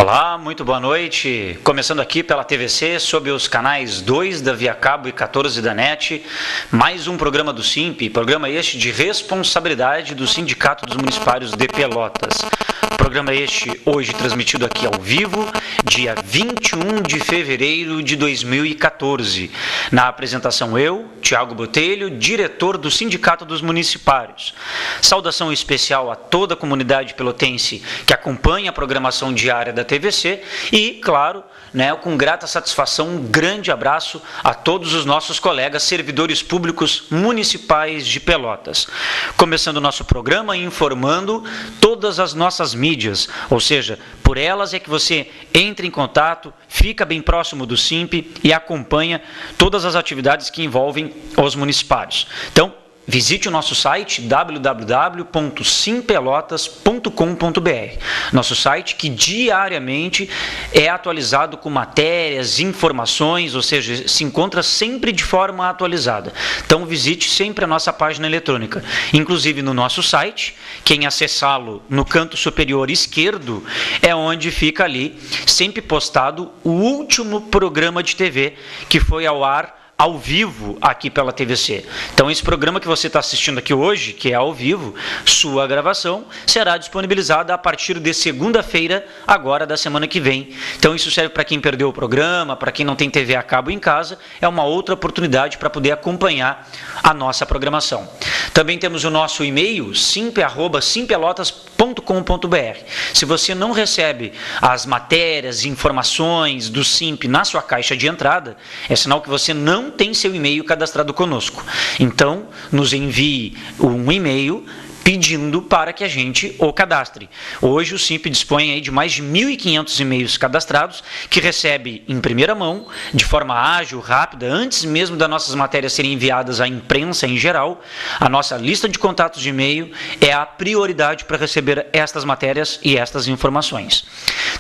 Olá, muito boa noite. Começando aqui pela TVC, sob os canais 2 da Via Cabo e 14 da NET, mais um programa do SIMP, programa este de responsabilidade do Sindicato dos Municipários de Pelotas. Programa este hoje transmitido aqui ao vivo, dia 21 de fevereiro de 2014. Na apresentação eu, Tiago Botelho, diretor do Sindicato dos Municipários. Saudação especial a toda a comunidade pelotense que acompanha a programação diária da TVC e, claro, com grata satisfação, um grande abraço a todos os nossos colegas servidores públicos municipais de Pelotas. Começando o nosso programa informando todas as nossas mídias, ou seja, por elas é que você entra em contato, fica bem próximo do SIMP e acompanha todas as atividades que envolvem os municipários. Então, visite o nosso site www.simpelotas.com.br, nosso site que diariamente é atualizado com matérias, informações, ou seja, se encontra sempre de forma atualizada. Então visite sempre a nossa página eletrônica. Inclusive no nosso site, quem acessá-lo no canto superior esquerdo é onde fica ali sempre postado o último programa de TV que foi ao ar ao vivo aqui pela TVC. Então esse programa que você está assistindo aqui hoje, que é ao vivo, sua gravação será disponibilizada a partir de segunda-feira, agora da semana que vem. Então isso serve para quem perdeu o programa, para quem não tem TV a cabo em casa, é uma outra oportunidade para poder acompanhar a nossa programação. Também temos o nosso e-mail, simp@simpelotas.com.br. Se você não recebe as matérias e informações do SIMP na sua caixa de entrada, é sinal que você não tem seu e-mail cadastrado conosco. Então, nos envie um e-mail pedindo para que a gente o cadastre. Hoje o SIMP dispõe aí de mais de 1.500 e-mails cadastrados, que recebe em primeira mão, de forma ágil, rápida, antes mesmo das nossas matérias serem enviadas à imprensa em geral. A nossa lista de contatos de e-mail é a prioridade para receber estas matérias e estas informações.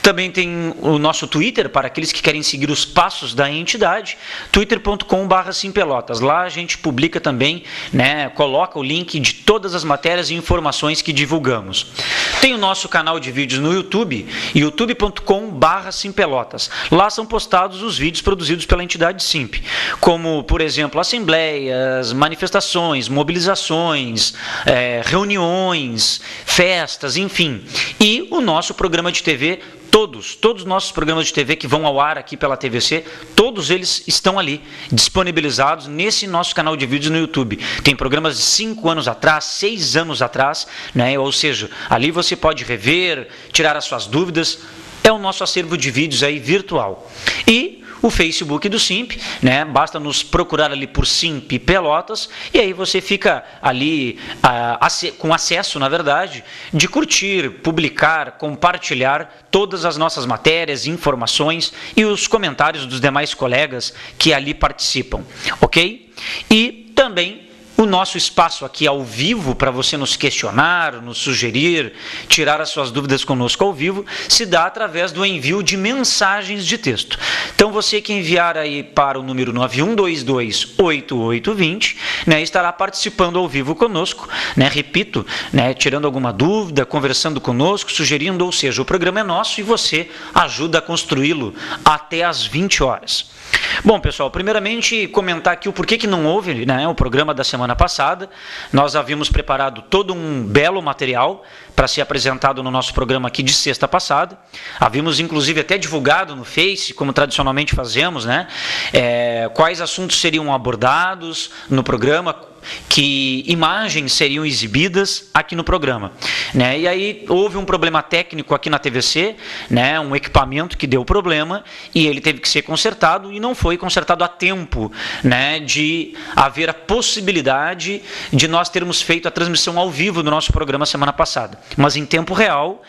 Também tem o nosso Twitter, para aqueles que querem seguir os passos da entidade, twitter.com/simpelotas. Lá a gente publica também, coloca o link de todas as matérias e informações que divulgamos. Tem o nosso canal de vídeos no YouTube, youtube.com/simpelotas. Lá são postados os vídeos produzidos pela entidade SIMP, como, por exemplo, assembleias, manifestações, mobilizações, reuniões, festas, enfim. E o nosso programa de TV, todos os nossos programas de TV que vão ao ar aqui pela TVC, todos eles estão ali, disponibilizados nesse nosso canal de vídeos no YouTube. Tem programas de 5 anos atrás, 6 anos atrás, ou seja, ali você pode rever, tirar as suas dúvidas, é o nosso acervo de vídeos aí virtual. E o Facebook do SIMP, basta nos procurar ali por SIMP Pelotas, e aí você fica ali com acesso, na verdade, de curtir, publicar, compartilhar todas as nossas matérias, informações e os comentários dos demais colegas que ali participam, ok? E também o nosso espaço aqui ao vivo, para você nos questionar, nos sugerir, tirar as suas dúvidas conosco ao vivo, se dá através do envio de mensagens de texto. Então, você que enviar aí para o número 91228820, estará participando ao vivo conosco, repito, tirando alguma dúvida, conversando conosco, sugerindo, ou seja, o programa é nosso e você ajuda a construí-lo até às 20 horas. Bom, pessoal, primeiramente comentar aqui o porquê que não houve o programa da semana passada. Nós havíamos preparado todo um belo material para ser apresentado no nosso programa aqui de sexta passada. Havíamos, inclusive, até divulgado no Face, como tradicionalmente fazemos, quais assuntos seriam abordados no programa, que imagens seriam exibidas aqui no programa. E aí houve um problema técnico aqui na TVC, um equipamento que deu problema e ele teve que ser consertado e não foi consertado a tempo, de haver a possibilidade de nós termos feito a transmissão ao vivo do nosso programa semana passada. Mas em tempo real,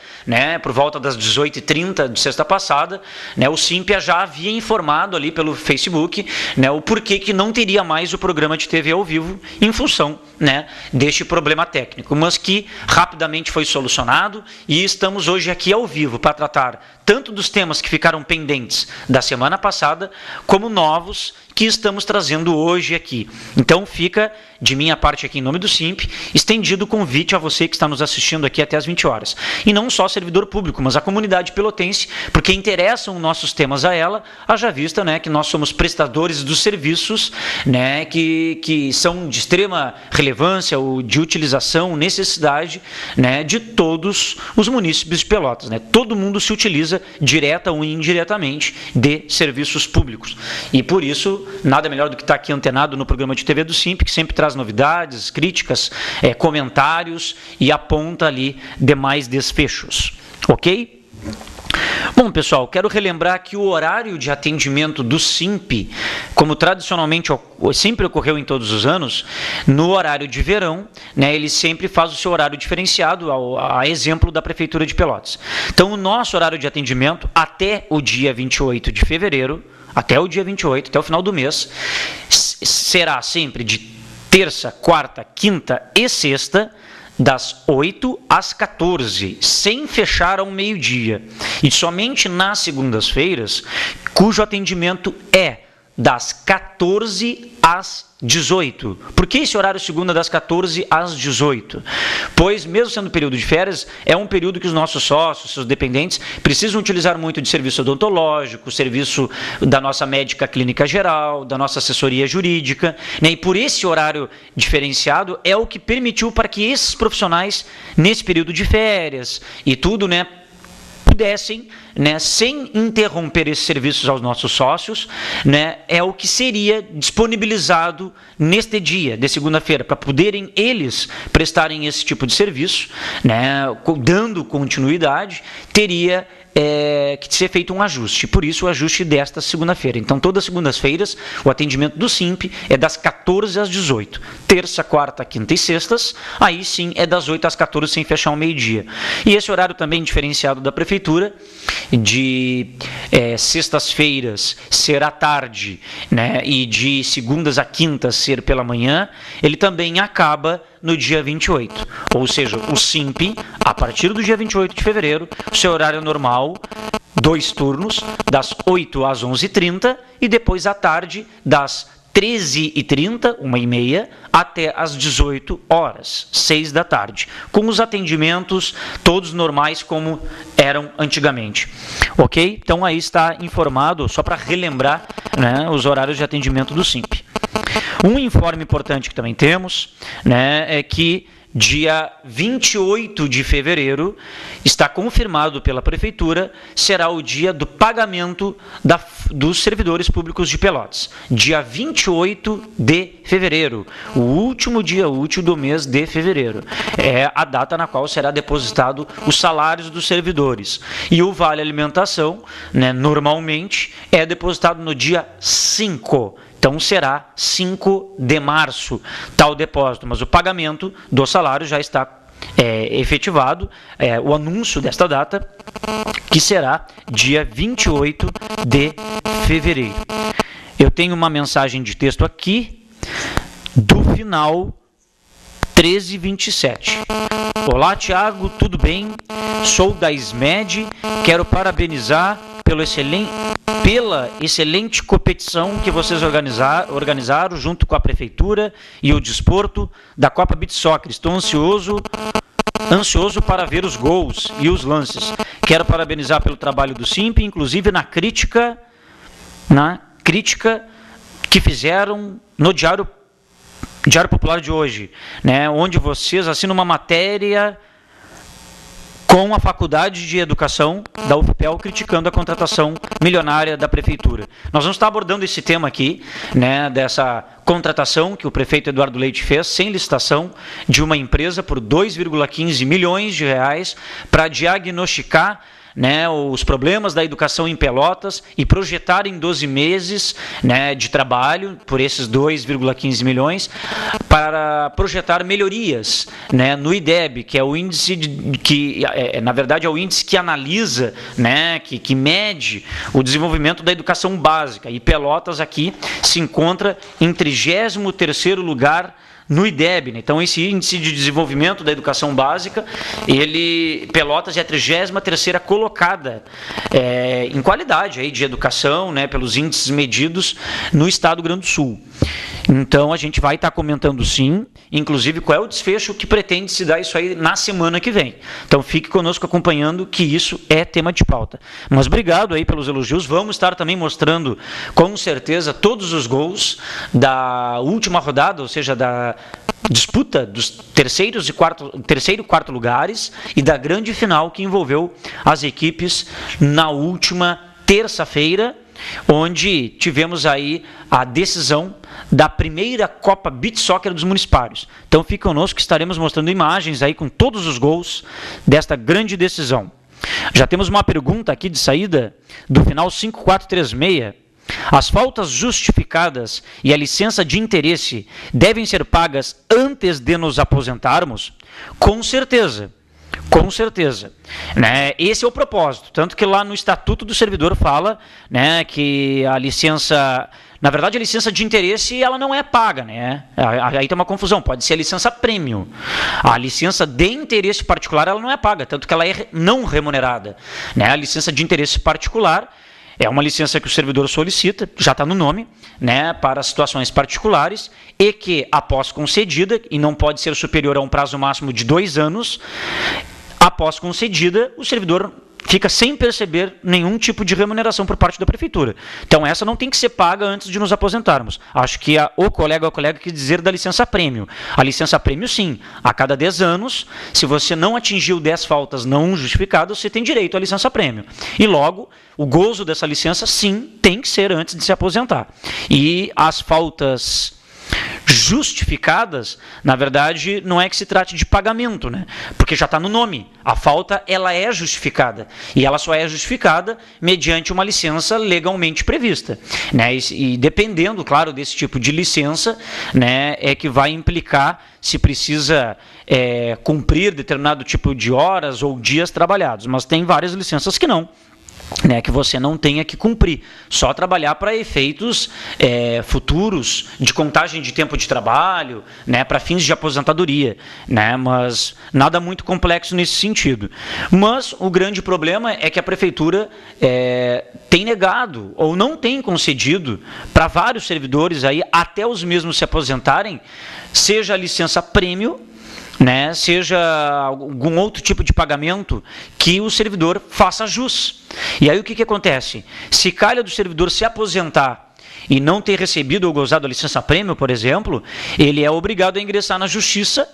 por volta das 18h30 de sexta passada, o SIMP já havia informado ali pelo Facebook, o porquê que não teria mais o programa de TV ao vivo em função, né, deste problema técnico, mas que rapidamente foi solucionado e estamos hoje aqui ao vivo para tratar tanto dos temas que ficaram pendentes da semana passada, como novos que estamos trazendo hoje aqui. Então fica, de minha parte aqui em nome do SIMP, estendido o convite a você que está nos assistindo aqui até às 20 horas. E não só servidor público, mas a comunidade pelotense, porque interessam nossos temas a ela, haja vista, né, que nós somos prestadores dos serviços, né, que são de extrema relevância ou de utilização, necessidade, né, de todos os munícipes de Pelotas. Né? Todo mundo se utiliza direta ou indiretamente de serviços públicos. E por isso, nada melhor do que estar aqui antenado no programa de TV do SIMP, que sempre traz novidades, críticas, comentários e aponta ali demais desfechos. Ok? Bom, pessoal, quero relembrar que o horário de atendimento do SIMP, como tradicionalmente sempre ocorreu em todos os anos, no horário de verão, né, ele sempre faz o seu horário diferenciado, a exemplo da Prefeitura de Pelotas. Então, o nosso horário de atendimento até o dia 28 de fevereiro, até o dia 28, até o final do mês, será sempre de terça, quarta, quinta e sexta, das 8 às 14, sem fechar ao meio-dia. E somente nas segundas-feiras, cujo atendimento é das 14 às 18. Por que esse horário segunda das 14 às 18? Pois, mesmo sendo período de férias, é um período que os nossos sócios, seus dependentes, precisam utilizar muito de serviço odontológico, serviço da nossa médica clínica geral, da nossa assessoria jurídica, né? E por esse horário diferenciado é o que permitiu para que esses profissionais, nesse período de férias e tudo, né, pudessem, né, sem interromper esses serviços aos nossos sócios, né, é o que seria disponibilizado neste dia, de segunda-feira, para poderem eles prestarem esse tipo de serviço, né, dando continuidade, teria que ser feito um ajuste. Por isso, o ajuste desta segunda-feira. Então, todas as segundas-feiras, o atendimento do SIMP é das 14 às 18. Terça, quarta, quinta e sextas, aí sim é das 8 às 14, sem fechar o meio-dia. E esse horário também diferenciado da Prefeitura, de sextas-feiras ser à tarde, né, e de segundas a quintas ser pela manhã, ele também acaba no dia 28. Ou seja, o SIMP, a partir do dia 28 de fevereiro, o seu horário normal, 2 turnos, das 8 às 11h30 e depois à tarde, das 13h30, 1h30, até às 18 horas, 6 da tarde, com os atendimentos todos normais como eram antigamente. Ok? Então aí está informado, só para relembrar, né, os horários de atendimento do SIMP. Um informe importante que também temos, né, é que dia 28 de fevereiro, está confirmado pela Prefeitura, será o dia do pagamento dos servidores públicos de Pelotas. Dia 28 de fevereiro, o último dia útil do mês de fevereiro. É a data na qual será depositado os salários dos servidores. E o Vale Alimentação, né, normalmente, é depositado no dia 5. Então, será 5 de março tal depósito, mas o pagamento do salário já está efetivado, o anúncio desta data, que será dia 28 de fevereiro. Eu tenho uma mensagem de texto aqui, do final 13h27. Olá, Tiago, tudo bem? Sou da SMED, quero parabenizar pela excelente competição que vocês organizaram junto com a Prefeitura e o Desporto da Copa Beach Soccer. Estou ansioso para ver os gols e os lances. Quero parabenizar pelo trabalho do SIMP, inclusive na crítica que fizeram no Diário Popular de hoje, né, onde vocês assinam uma matéria com a Faculdade de Educação da UFPEL criticando a contratação milionária da Prefeitura. Nós vamos estar abordando esse tema aqui, né, dessa contratação que o prefeito Eduardo Leite fez, sem licitação, de uma empresa por 2,15 milhões de reais para diagnosticar, né, os problemas da educação em Pelotas e projetar em 12 meses, né, de trabalho, por esses 2,15 milhões, para projetar melhorias, né, no IDEB, que é o índice na verdade, é o índice que analisa, né, que mede o desenvolvimento da educação básica. E Pelotas aqui se encontra em 33º lugar no IDEB, né? Então esse índice de desenvolvimento da educação básica, Pelotas é a 33ª colocada em qualidade aí de educação, né, pelos índices medidos no estado do Rio Grande do Sul. Então a gente vai estar comentando sim, inclusive qual é o desfecho que pretende se dar isso aí na semana que vem. Então fique conosco acompanhando que isso é tema de pauta. Mas obrigado aí pelos elogios, vamos estar também mostrando com certeza todos os gols da última rodada, ou seja, da disputa dos terceiro e quarto lugares e da grande final que envolveu as equipes na última terça-feira, onde tivemos aí a decisão da primeira Copa Beach Soccer dos Municipários. Então fique conosco que estaremos mostrando imagens aí com todos os gols desta grande decisão. Já temos uma pergunta aqui de saída do final 5436. As faltas justificadas e a licença de interesse devem ser pagas antes de nos aposentarmos? Com certeza. Com certeza. Né? Esse é o propósito. Tanto que lá no Estatuto do Servidor fala, né, que a licença... Na verdade, a licença de interesse ela não é paga, né? Aí tem uma confusão, pode ser a licença prêmio. A licença de interesse particular ela não é paga, tanto que ela é não remunerada. Né? A licença de interesse particular é uma licença que o servidor solicita, já está no nome, né, para situações particulares, e que, após concedida, e não pode ser superior a um prazo máximo de 2 anos, após concedida, o servidor fica sem perceber nenhum tipo de remuneração por parte da prefeitura. Então essa não tem que ser paga antes de nos aposentarmos. Acho que o colega quis dizer da licença prêmio. A licença prêmio sim, a cada 10 anos, se você não atingiu 10 faltas não justificadas, você tem direito à licença prêmio. E logo, o gozo dessa licença sim tem que ser antes de se aposentar. E as faltas justificadas, na verdade, não é que se trate de pagamento, né? Porque já está no nome. A falta, ela é justificada. E ela só é justificada mediante uma licença legalmente prevista. Né? E dependendo, claro, desse tipo de licença, né, é que vai implicar se precisa cumprir determinado tipo de horas ou dias trabalhados. Mas tem várias licenças que não. Né, que você não tenha que cumprir, só trabalhar para efeitos futuros de contagem de tempo de trabalho, né, para fins de aposentadoria, né, mas nada muito complexo nesse sentido. Mas o grande problema é que a prefeitura tem negado ou não tem concedido para vários servidores aí, até os mesmos se aposentarem, seja a licença prêmio, né, seja algum outro tipo de pagamento que o servidor faça jus. E aí o que acontece? Se calha do servidor se aposentar e não ter recebido ou gozado a licença prêmio, por exemplo, ele é obrigado a ingressar na justiça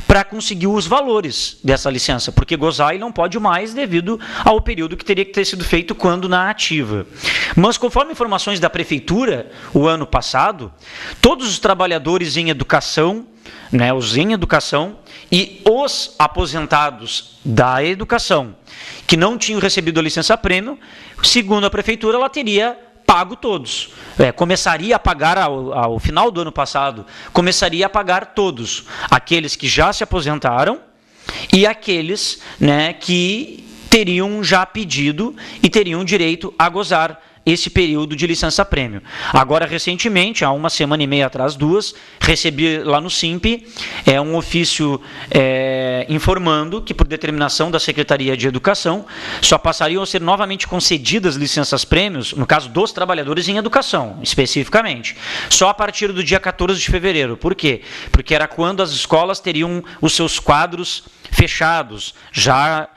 para conseguir os valores dessa licença, porque gozar ele não pode mais devido ao período que teria que ter sido feito quando na ativa. Mas conforme informações da prefeitura, o ano passado, todos os trabalhadores em educação, né, os em educação e os aposentados da educação que não tinham recebido a licença prêmio, segundo a prefeitura, ela teria pago todos. Começaria a pagar ao final do ano passado, começaria a pagar todos, aqueles que já se aposentaram e aqueles, né, que teriam já pedido e teriam direito a gozar esse período de licença prêmio. Agora, recentemente, há 1 semana e meia atrás, 2, recebi lá no SIMP um ofício informando que, por determinação da Secretaria de Educação, só passariam a ser novamente concedidas licenças prêmios, no caso dos trabalhadores em educação, especificamente, só a partir do dia 14 de fevereiro. Por quê? Porque era quando as escolas teriam os seus quadros fechados, já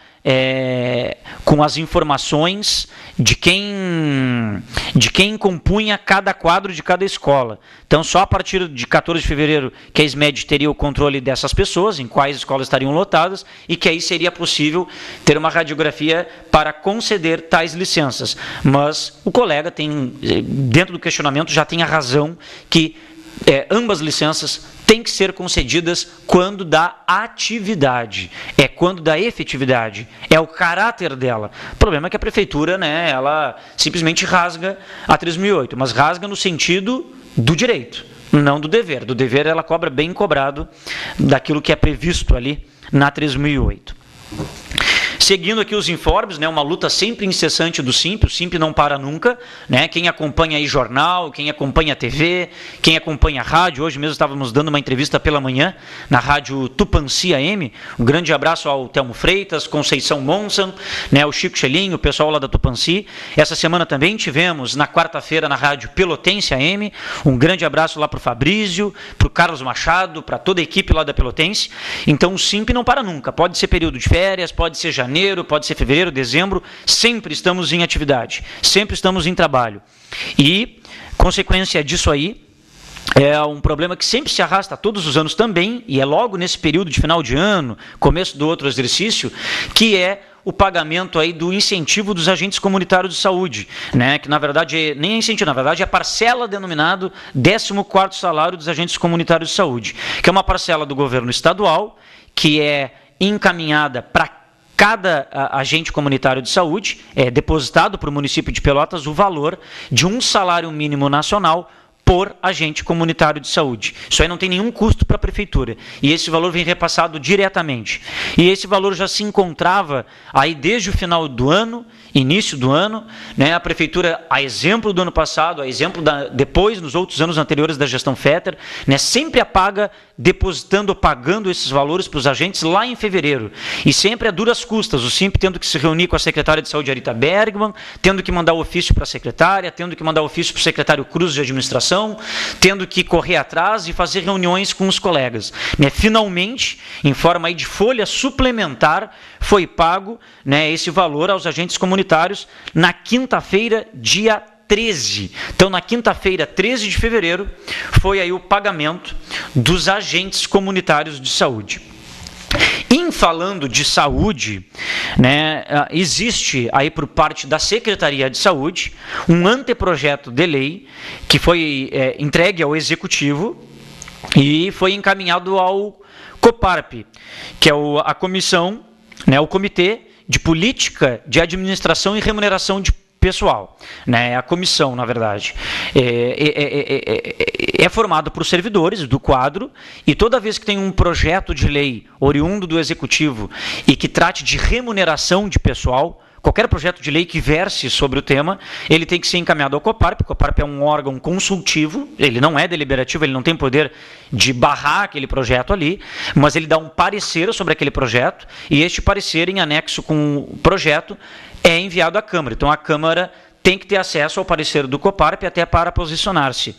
com as informações de quem compunha cada quadro de cada escola. Então, só a partir de 14 de fevereiro que a SMED teria o controle dessas pessoas, em quais escolas estariam lotadas, e que aí seria possível ter uma radiografia para conceder tais licenças. Mas o colega tem, dentro do questionamento, já tem a razão que ambas licenças têm que ser concedidas quando da atividade, quando da efetividade, é o caráter dela. O problema é que a prefeitura, né, ela simplesmente rasga a 3008, mas rasga no sentido do direito, não do dever. Do dever ela cobra bem cobrado daquilo que é previsto ali na 3008. Seguindo aqui os informes, né, uma luta sempre incessante do SIMP, o SIMP não para nunca, né, quem acompanha aí jornal, quem acompanha a TV, quem acompanha a rádio, hoje mesmo estávamos dando uma entrevista pela manhã na rádio Tupanci AM, um grande abraço ao Telmo Freitas, Conceição Monson, né, o Chico Chelinho, o pessoal lá da Tupanci. Essa semana também tivemos, na quarta-feira, na rádio Pelotense AM, um grande abraço lá para o Fabrício, para o Carlos Machado, para toda a equipe lá da Pelotense. Então o SIMP não para nunca, pode ser período de férias, pode ser janeiro, pode ser fevereiro, dezembro, sempre estamos em atividade, sempre estamos em trabalho. E, consequência disso aí, é um problema que sempre se arrasta todos os anos também, e é logo nesse período de final de ano, começo do outro exercício, que é o pagamento aí do incentivo dos agentes comunitários de saúde, né, que na verdade nem é incentivo, na verdade é a parcela denominado 14º salário dos agentes comunitários de saúde, que é uma parcela do governo estadual, que é encaminhada para cada agente comunitário de saúde, é depositado para o município de Pelotas o valor de um salário mínimo nacional por agente comunitário de saúde. Isso aí não tem nenhum custo para a prefeitura. E esse valor vem repassado diretamente. E esse valor já se encontrava aí desde o final do ano, início do ano, né? A prefeitura, a exemplo do ano passado, a exemplo depois, nos outros anos anteriores da gestão Fetter, né? Sempre a paga depositando ou pagando esses valores para os agentes lá em fevereiro. E sempre a duras custas, o SIMP tendo que se reunir com a secretária de saúde, Arita Bergman, tendo que mandar ofício para a secretária, tendo que mandar ofício para o secretário Cruz de administração, tendo que correr atrás e fazer reuniões com os colegas. Né? Finalmente, em forma aí de folha suplementar, foi pago, né, esse valor aos agentes comunitários na quinta-feira, dia 13. Então, na quinta-feira, 13 de fevereiro, foi aí o pagamento dos agentes comunitários de saúde. Em falando de saúde, né, existe aí por parte da Secretaria de Saúde um anteprojeto de lei que foi entregue ao Executivo e foi encaminhado ao COPARP, que é a comissão, né, o Comitê de Política de Administração e Remuneração de Pessoal, né, a comissão, na verdade, é formado por servidores do quadro, e toda vez que tem um projeto de lei oriundo do Executivo e que trate de remuneração de pessoal, qualquer projeto de lei que verse sobre o tema, ele tem que ser encaminhado ao COPARP. O COPARP é um órgão consultivo, ele não é deliberativo, ele não tem poder de barrar aquele projeto ali, mas ele dá um parecer sobre aquele projeto, e este parecer, em anexo com o projeto, é enviado à Câmara. Então, a Câmara tem que ter acesso ao parecer do COPARP até para posicionar-se.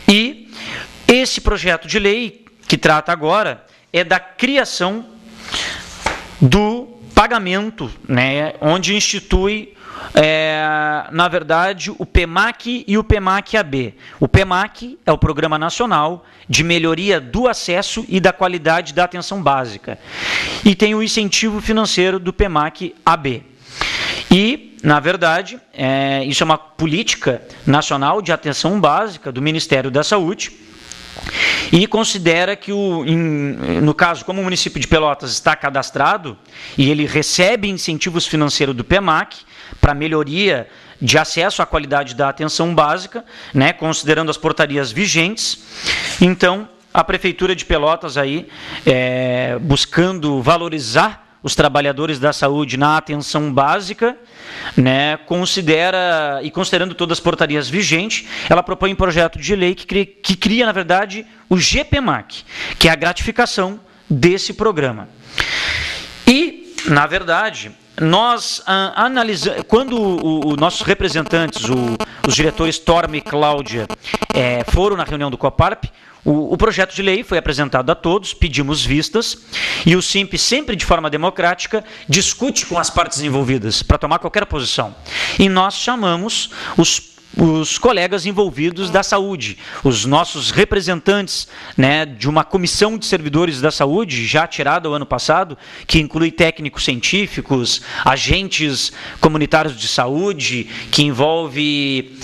E esse projeto de lei que trata agora é da criação do pagamento, né, onde institui, na verdade, o PEMAC e o PEMAC-AB. O PEMAC é o Programa Nacional de Melhoria do Acesso e da Qualidade da Atenção Básica. E tem o incentivo financeiro do PEMAC-AB. E, na verdade, isso é uma política nacional de atenção básica do Ministério da Saúde, e considera que, no caso, como o município de Pelotas está cadastrado e ele recebe incentivos financeiros do PEMAC para melhoria de acesso à qualidade da atenção básica, né, considerando as portarias vigentes, então a Prefeitura de Pelotas aí, buscando valorizar os trabalhadores da saúde na atenção básica, né, considerando todas as portarias vigentes, ela propõe um projeto de lei que cria, na verdade, o GPMAC, que é a gratificação desse programa. E, na verdade, nós analisamos, quando os nossos representantes, os diretores Torma e Cláudia, foram na reunião do COPARP, o projeto de lei foi apresentado a todos, pedimos vistas, e o SIMP, sempre de forma democrática, discute com as partes envolvidas para tomar qualquer posição. E nós chamamos os colegas envolvidos da saúde, os nossos representantes, né, de uma comissão de servidores da saúde, já tirada o ano passado, que inclui técnicos científicos, agentes comunitários de saúde, que envolve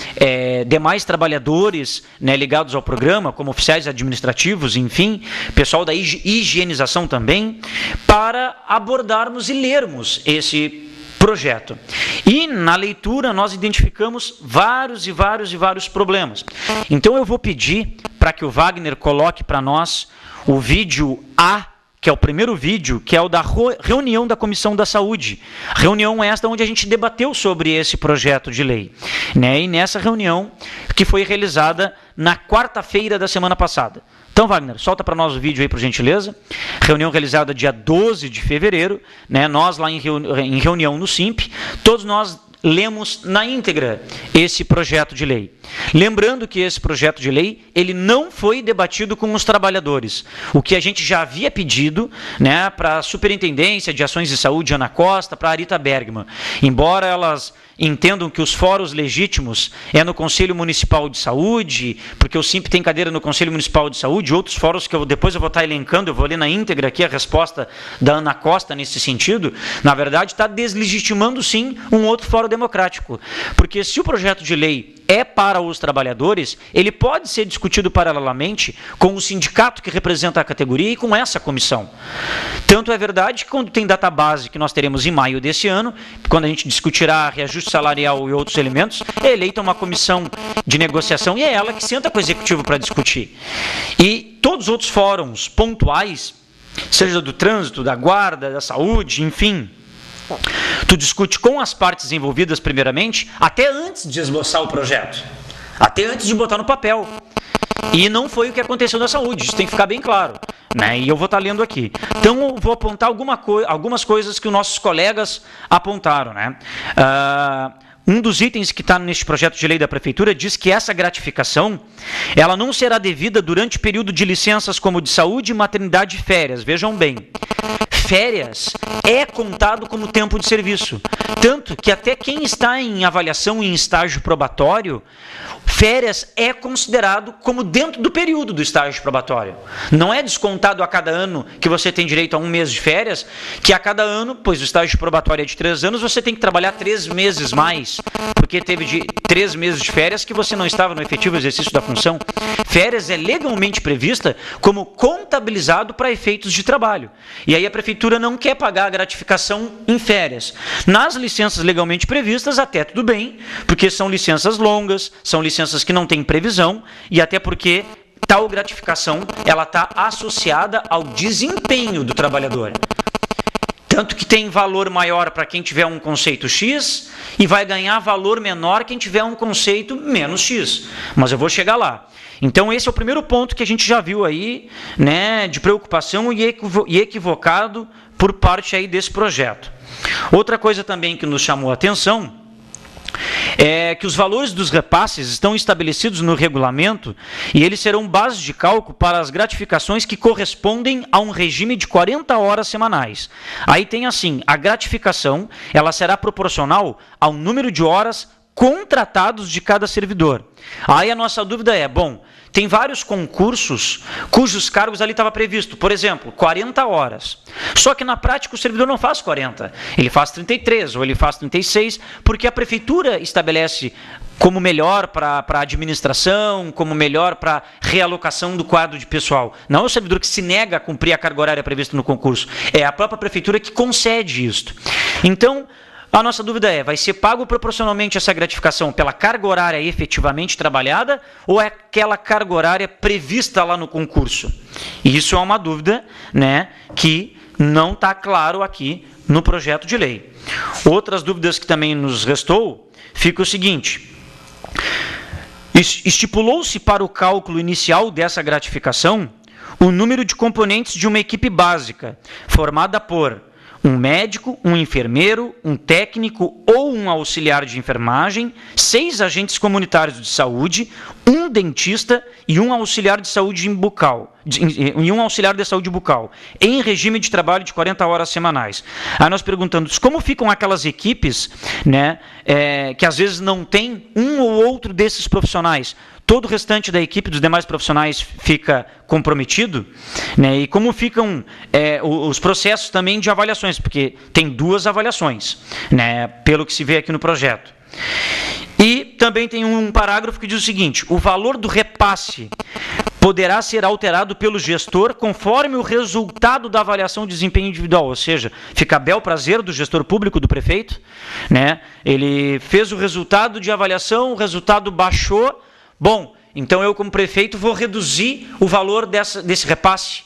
demais trabalhadores, né, ligados ao programa, como oficiais administrativos, enfim, pessoal da higienização também, para abordarmos e lermos esse projeto. E na leitura nós identificamos vários problemas. Então eu vou pedir para que o Wagner coloque para nós o vídeo A, que é o primeiro vídeo, que é o da reunião da Comissão da Saúde. Reunião esta onde a gente debateu sobre esse projeto de lei. Né? E nessa reunião, que foi realizada na quarta-feira da semana passada. Então, Wagner, solta para nós o vídeo aí, por gentileza. Reunião realizada dia 12 de fevereiro, né? Nós lá em reunião no SIMP, todos nós lemos na íntegra esse projeto de lei. Lembrando que esse projeto de lei, ele não foi debatido com os trabalhadores. O que a gente já havia pedido, né, para a Superintendência de Ações de Saúde, Ana Costa, para a Arita Bergman. Embora elas entendam que os fóruns legítimos é no Conselho Municipal de Saúde, porque o SIMP tem cadeira no Conselho Municipal de Saúde, outros fóruns que depois eu vou estar elencando, eu vou ler na íntegra aqui a resposta da Ana Costa nesse sentido, na verdade está deslegitimando sim um outro fórum democrático, porque se o projeto de lei é para os trabalhadores, ele pode ser discutido paralelamente com o sindicato que representa a categoria e com essa comissão. Tanto é verdade que quando tem data base que nós teremos em maio desse ano, quando a gente discutirá reajuste salarial e outros elementos, é eleita uma comissão de negociação e é ela que senta com o executivo para discutir. E todos os outros fóruns pontuais, seja do trânsito, da guarda, da saúde, enfim, tu discute com as partes envolvidas primeiramente, até antes de esboçar o projeto, até antes de botar no papel. E não foi o que aconteceu na saúde, isso tem que ficar bem claro, né? E eu vou estar lendo aqui. Então, eu vou apontar algumas coisas que os nossos colegas apontaram, né? Um dos itens que está neste projeto de lei da Prefeitura diz que essa gratificação ela não será devida durante o período de licenças como de saúde, maternidade e férias. Vejam bem, férias é contado como tempo de serviço. Tanto que até quem está em avaliação em estágio probatório, férias é considerado como dentro do período do estágio probatório. Não é descontado a cada ano que você tem direito a 1 mês de férias, que a cada ano, pois o estágio probatório é de 3 anos, você tem que trabalhar 3 meses mais, porque teve 3 meses de férias que você não estava no efetivo exercício da função. Férias é legalmente prevista como contabilizado para efeitos de trabalho. E aí a Prefeitura não quer pagar a gratificação em férias. Nas licenças legalmente previstas, até tudo bem, porque são licenças longas, são licenças que não têm previsão, e até porque tal gratificação ela está associada ao desempenho do trabalhador. Tanto que tem valor maior para quem tiver um conceito X e vai ganhar valor menor quem tiver um conceito menos X. Mas eu vou chegar lá. Então esse é o primeiro ponto que a gente já viu aí, né, de preocupação e equivocado por parte aí desse projeto. Outra coisa também que nos chamou a atenção é que os valores dos repasses estão estabelecidos no regulamento e eles serão base de cálculo para as gratificações que correspondem a um regime de 40 horas semanais. Aí tem assim, a gratificação ela será proporcional ao número de horas contratados de cada servidor. Aí a nossa dúvida é, bom, tem vários concursos cujos cargos ali estava previsto, por exemplo, 40 horas. Só que na prática o servidor não faz 40, ele faz 33 ou ele faz 36, porque a Prefeitura estabelece como melhor para a administração, como melhor para realocação do quadro de pessoal. Não é o servidor que se nega a cumprir a carga horária prevista no concurso, é a própria Prefeitura que concede isto. Então, a nossa dúvida é, vai ser pago proporcionalmente essa gratificação pela carga horária efetivamente trabalhada ou é aquela carga horária prevista lá no concurso? E isso é uma dúvida, né, que não está claro aqui no projeto de lei. Outras dúvidas que também nos restou, fica o seguinte: estipulou-se para o cálculo inicial dessa gratificação o número de componentes de uma equipe básica, formada por um médico, um enfermeiro, um técnico ou um auxiliar de enfermagem, 6 agentes comunitários de saúde, um dentista e um auxiliar de saúde bucal, em regime de trabalho de 40 horas semanais. Aí nós perguntamos como ficam aquelas equipes, né, que às vezes não tem um ou outro desses profissionais. Todo o restante da equipe dos demais profissionais fica comprometido, né? E como ficam os processos também de avaliações, porque tem 2 avaliações, né, pelo que se vê aqui no projeto. E também tem um parágrafo que diz o seguinte: o valor do repasse poderá ser alterado pelo gestor conforme o resultado da avaliação de desempenho individual, ou seja, fica a bel prazer do gestor público, do prefeito, né? Ele fez o resultado de avaliação, o resultado baixou. Bom, então eu como prefeito vou reduzir o valor desse repasse,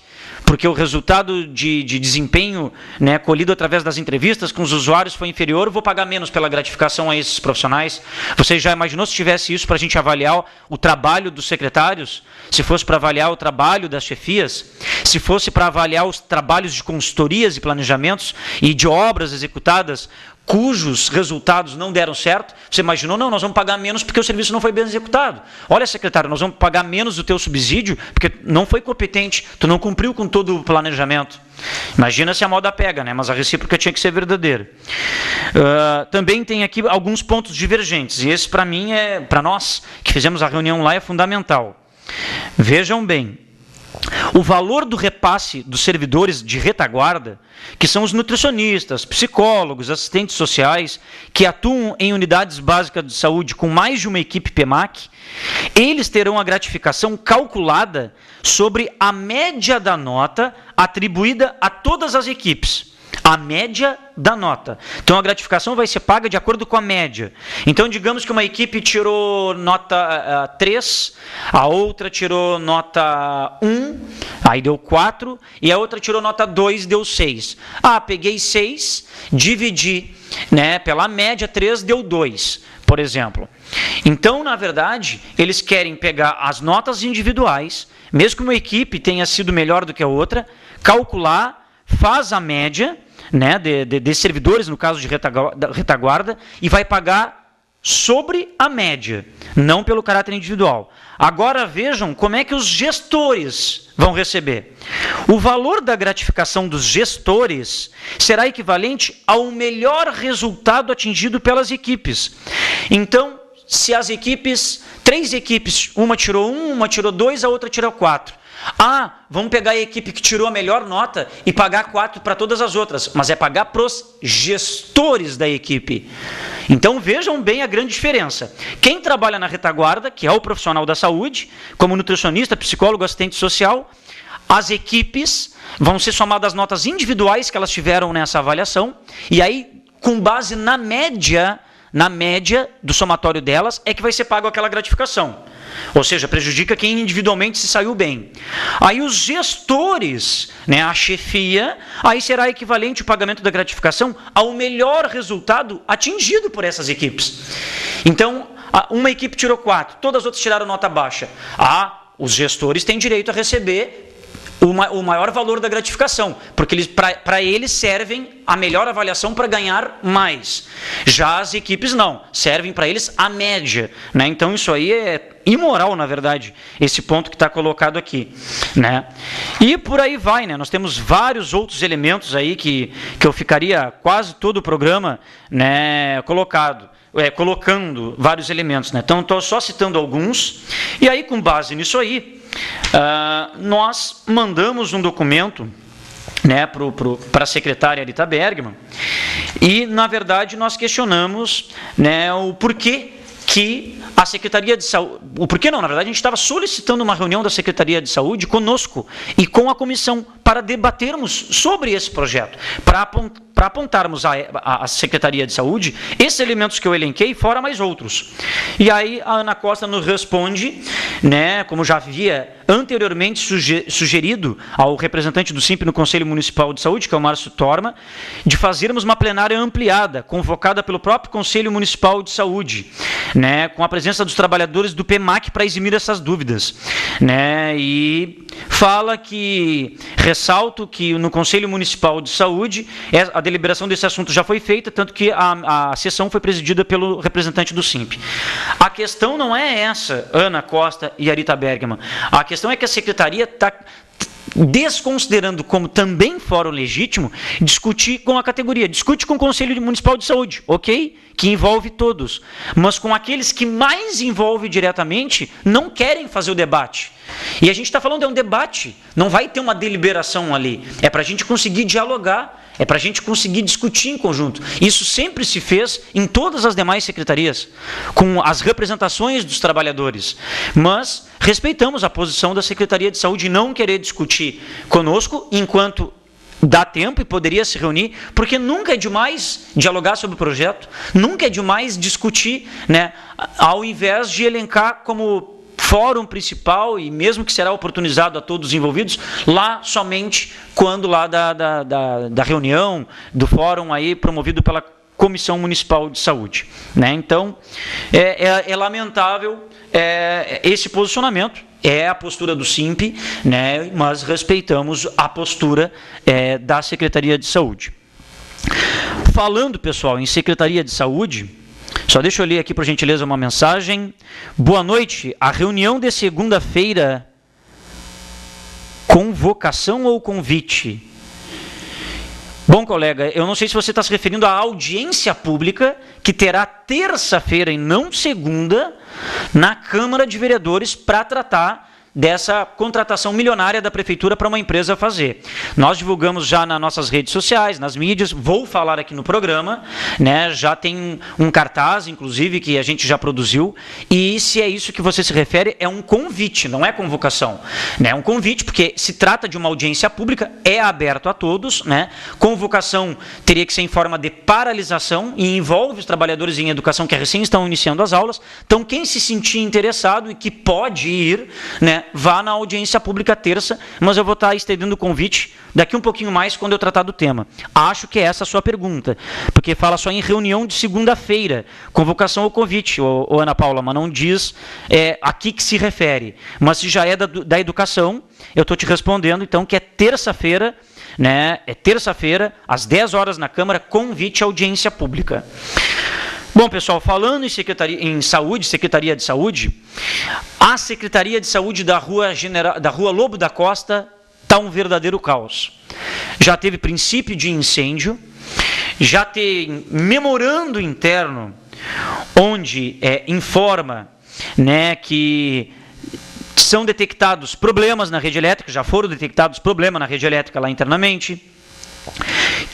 porque o resultado de desempenho, né, colhido através das entrevistas com os usuários foi inferior, eu vou pagar menos pela gratificação a esses profissionais. Você já imaginou se tivesse isso para a gente avaliar o trabalho dos secretários? Se fosse para avaliar o trabalho das chefias? Se fosse para avaliar os trabalhos de consultorias e planejamentos e de obras executadas cujos resultados não deram certo? Você imaginou? Não, nós vamos pagar menos porque o serviço não foi bem executado. Olha, secretário, nós vamos pagar menos do teu subsídio porque não foi competente, tu não cumpriu com todo o planejamento. Imagina se a moda pega, né? Mas a recíproca tinha que ser verdadeira. Também tem aqui alguns pontos divergentes, e esse para mim, para nós que fizemos a reunião lá, é fundamental. Vejam bem, o valor do repasse dos servidores de retaguarda, que são os nutricionistas, psicólogos, assistentes sociais, que atuam em unidades básicas de saúde com mais de uma equipe PEMAC, eles terão a gratificação calculada sobre a média da nota atribuída a todas as equipes. A média da nota. Então, a gratificação vai ser paga de acordo com a média. Então, digamos que uma equipe tirou nota 3, a outra tirou nota 1, aí deu 4, e a outra tirou nota 2, deu 6. Peguei 6, dividi, né, pela média, 3 deu 2, por exemplo. Então, na verdade, eles querem pegar as notas individuais, mesmo que uma equipe tenha sido melhor do que a outra, calcular, faz a média, né, de servidores, no caso de retaguarda, e vai pagar sobre a média, não pelo caráter individual. Agora vejam como é que os gestores vão receber. O valor da gratificação dos gestores será equivalente ao melhor resultado atingido pelas equipes. Então, se as equipes, 3 equipes, uma tirou 1, uma tirou 2, a outra tirou 4. Vamos pegar a equipe que tirou a melhor nota e pagar 4 para todas as outras, mas é pagar para os gestores da equipe. Então vejam bem a grande diferença. Quem trabalha na retaguarda, que é o profissional da saúde, como nutricionista, psicólogo, assistente social, as equipes vão ser somadas as notas individuais que elas tiveram nessa avaliação, e aí, com base na média do somatório delas, é que vai ser pago aquela gratificação. Ou seja, prejudica quem individualmente se saiu bem. Aí os gestores, né, a chefia, aí será equivalente o pagamento da gratificação ao melhor resultado atingido por essas equipes. Então, uma equipe tirou 4, todas as outras tiraram nota baixa. Os gestores têm direito a receber o maior valor da gratificação, porque para eles servem a melhor avaliação para ganhar mais. Já as equipes não, servem para eles a média, né? Então isso aí é imoral, na verdade, esse ponto que está colocado aqui, né? E por aí vai, né? Nós temos vários outros elementos aí que eu ficaria quase todo o programa, né, colocando vários elementos, né? Então estou só citando alguns, e aí com base nisso aí, nós mandamos um documento, né, para a secretária Arita Bergman, e na verdade nós questionamos, né, o porquê que a Secretaria de Saúde... O porquê não, na verdade a gente estava solicitando uma reunião da Secretaria de Saúde conosco e com a comissão para debatermos sobre esse projeto, para apontarmos à Secretaria de Saúde esses elementos que eu elenquei, fora mais outros. E aí a Ana Costa nos responde, né, como já havia anteriormente sugerido ao representante do SIMP no Conselho Municipal de Saúde, que é o Márcio Torma, de fazermos uma plenária ampliada, convocada pelo próprio Conselho Municipal de Saúde, né, com a presença dos trabalhadores do PEMAC para eximir essas dúvidas, né, e fala que, ressalto que no Conselho Municipal de Saúde, a deliberação desse assunto já foi feita, tanto que a sessão foi presidida pelo representante do SIMP. A questão não é essa, Ana Costa e Arita Bergman, a questão é que a Secretaria está desconsiderando como também fórum legítimo discutir com a categoria, discute com o Conselho Municipal de Saúde, ok? Que envolve todos, mas com aqueles que mais envolve diretamente, não querem fazer o debate. E a gente está falando, é um debate, não vai ter uma deliberação ali, é para a gente conseguir dialogar, é para a gente conseguir discutir em conjunto. Isso sempre se fez em todas as demais secretarias, com as representações dos trabalhadores, mas respeitamos a posição da Secretaria de Saúde de não querer discutir conosco enquanto dá tempo e poderia se reunir, porque nunca é demais dialogar sobre o projeto, nunca é demais discutir, né, ao invés de elencar como fórum principal, e mesmo que será oportunizado a todos os envolvidos, lá somente quando lá da reunião, do fórum aí promovido pela Comissão Municipal de Saúde. Né? Então, é lamentável esse posicionamento, é a postura do SINP, né? Mas respeitamos a postura da Secretaria de Saúde. Falando, pessoal, em Secretaria de Saúde, só deixa eu ler aqui, por gentileza, uma mensagem. Boa noite. A reunião de segunda-feira, convocação ou convite? Bom, colega, eu não sei se você está se referindo à audiência pública, que terá terça-feira e não segunda, na Câmara de Vereadores, para tratar dessa contratação milionária da Prefeitura para uma empresa fazer. Nós divulgamos já nas nossas redes sociais, nas mídias, vou falar aqui no programa, né? Já tem um cartaz, inclusive, que a gente já produziu, e se é isso que você se refere, é um convite, não é convocação. É um convite, porque se trata de uma audiência pública, é aberto a todos, né? Convocação teria que ser em forma de paralisação e envolve os trabalhadores em educação que recém estão iniciando as aulas. Então, quem se sentir interessado e que pode ir, né, vá na audiência pública terça, mas eu vou estar estendendo o convite daqui um pouquinho mais quando eu tratar do tema. Acho que é essa a sua pergunta, porque fala só em reunião de segunda-feira, convocação ou convite, ô Ana Paula, mas não diz a que se refere. Mas se já é da educação, eu estou te respondendo, então, que é terça-feira, né, às 10 horas na Câmara, convite à audiência pública. Bom, pessoal, falando em saúde, Secretaria de Saúde, a Secretaria de Saúde da Rua Lobo da Costa está um verdadeiro caos. Já teve princípio de incêndio, já tem memorando interno, onde informa, né, que são detectados problemas na rede elétrica, já foram detectados problemas na rede elétrica lá internamente,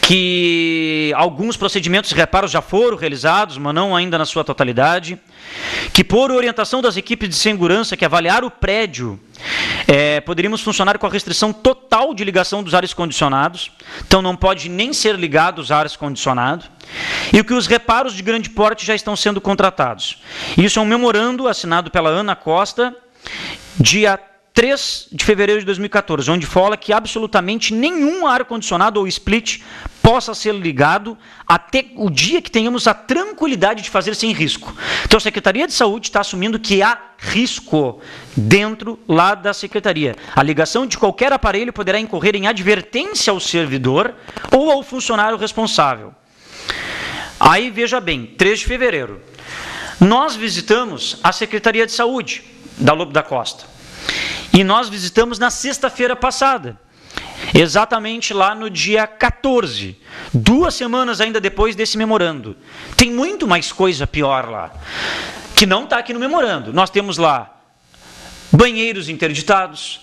que alguns procedimentos de reparos já foram realizados, mas não ainda na sua totalidade, que por orientação das equipes de segurança que avaliaram o prédio, poderíamos funcionar com a restrição total de ligação dos ares condicionados, então não pode nem ser ligado os ares condicionados, e que os reparos de grande porte já estão sendo contratados. Isso é um memorando assinado pela Ana Costa, dia 3 de fevereiro de 2014, onde fala que absolutamente nenhum ar-condicionado ou split possa ser ligado até o dia que tenhamos a tranquilidade de fazer sem risco. Então, a Secretaria de Saúde está assumindo que há risco dentro lá da Secretaria. A ligação de qualquer aparelho poderá incorrer em advertência ao servidor ou ao funcionário responsável. Aí, veja bem, 3 de fevereiro, nós visitamos a Secretaria de Saúde da Lobo da Costa. E nós visitamos na sexta-feira passada, exatamente lá no dia 14, 2 semanas ainda depois desse memorando. Tem muito mais coisa pior lá, que não está aqui no memorando. Nós temos lá banheiros interditados,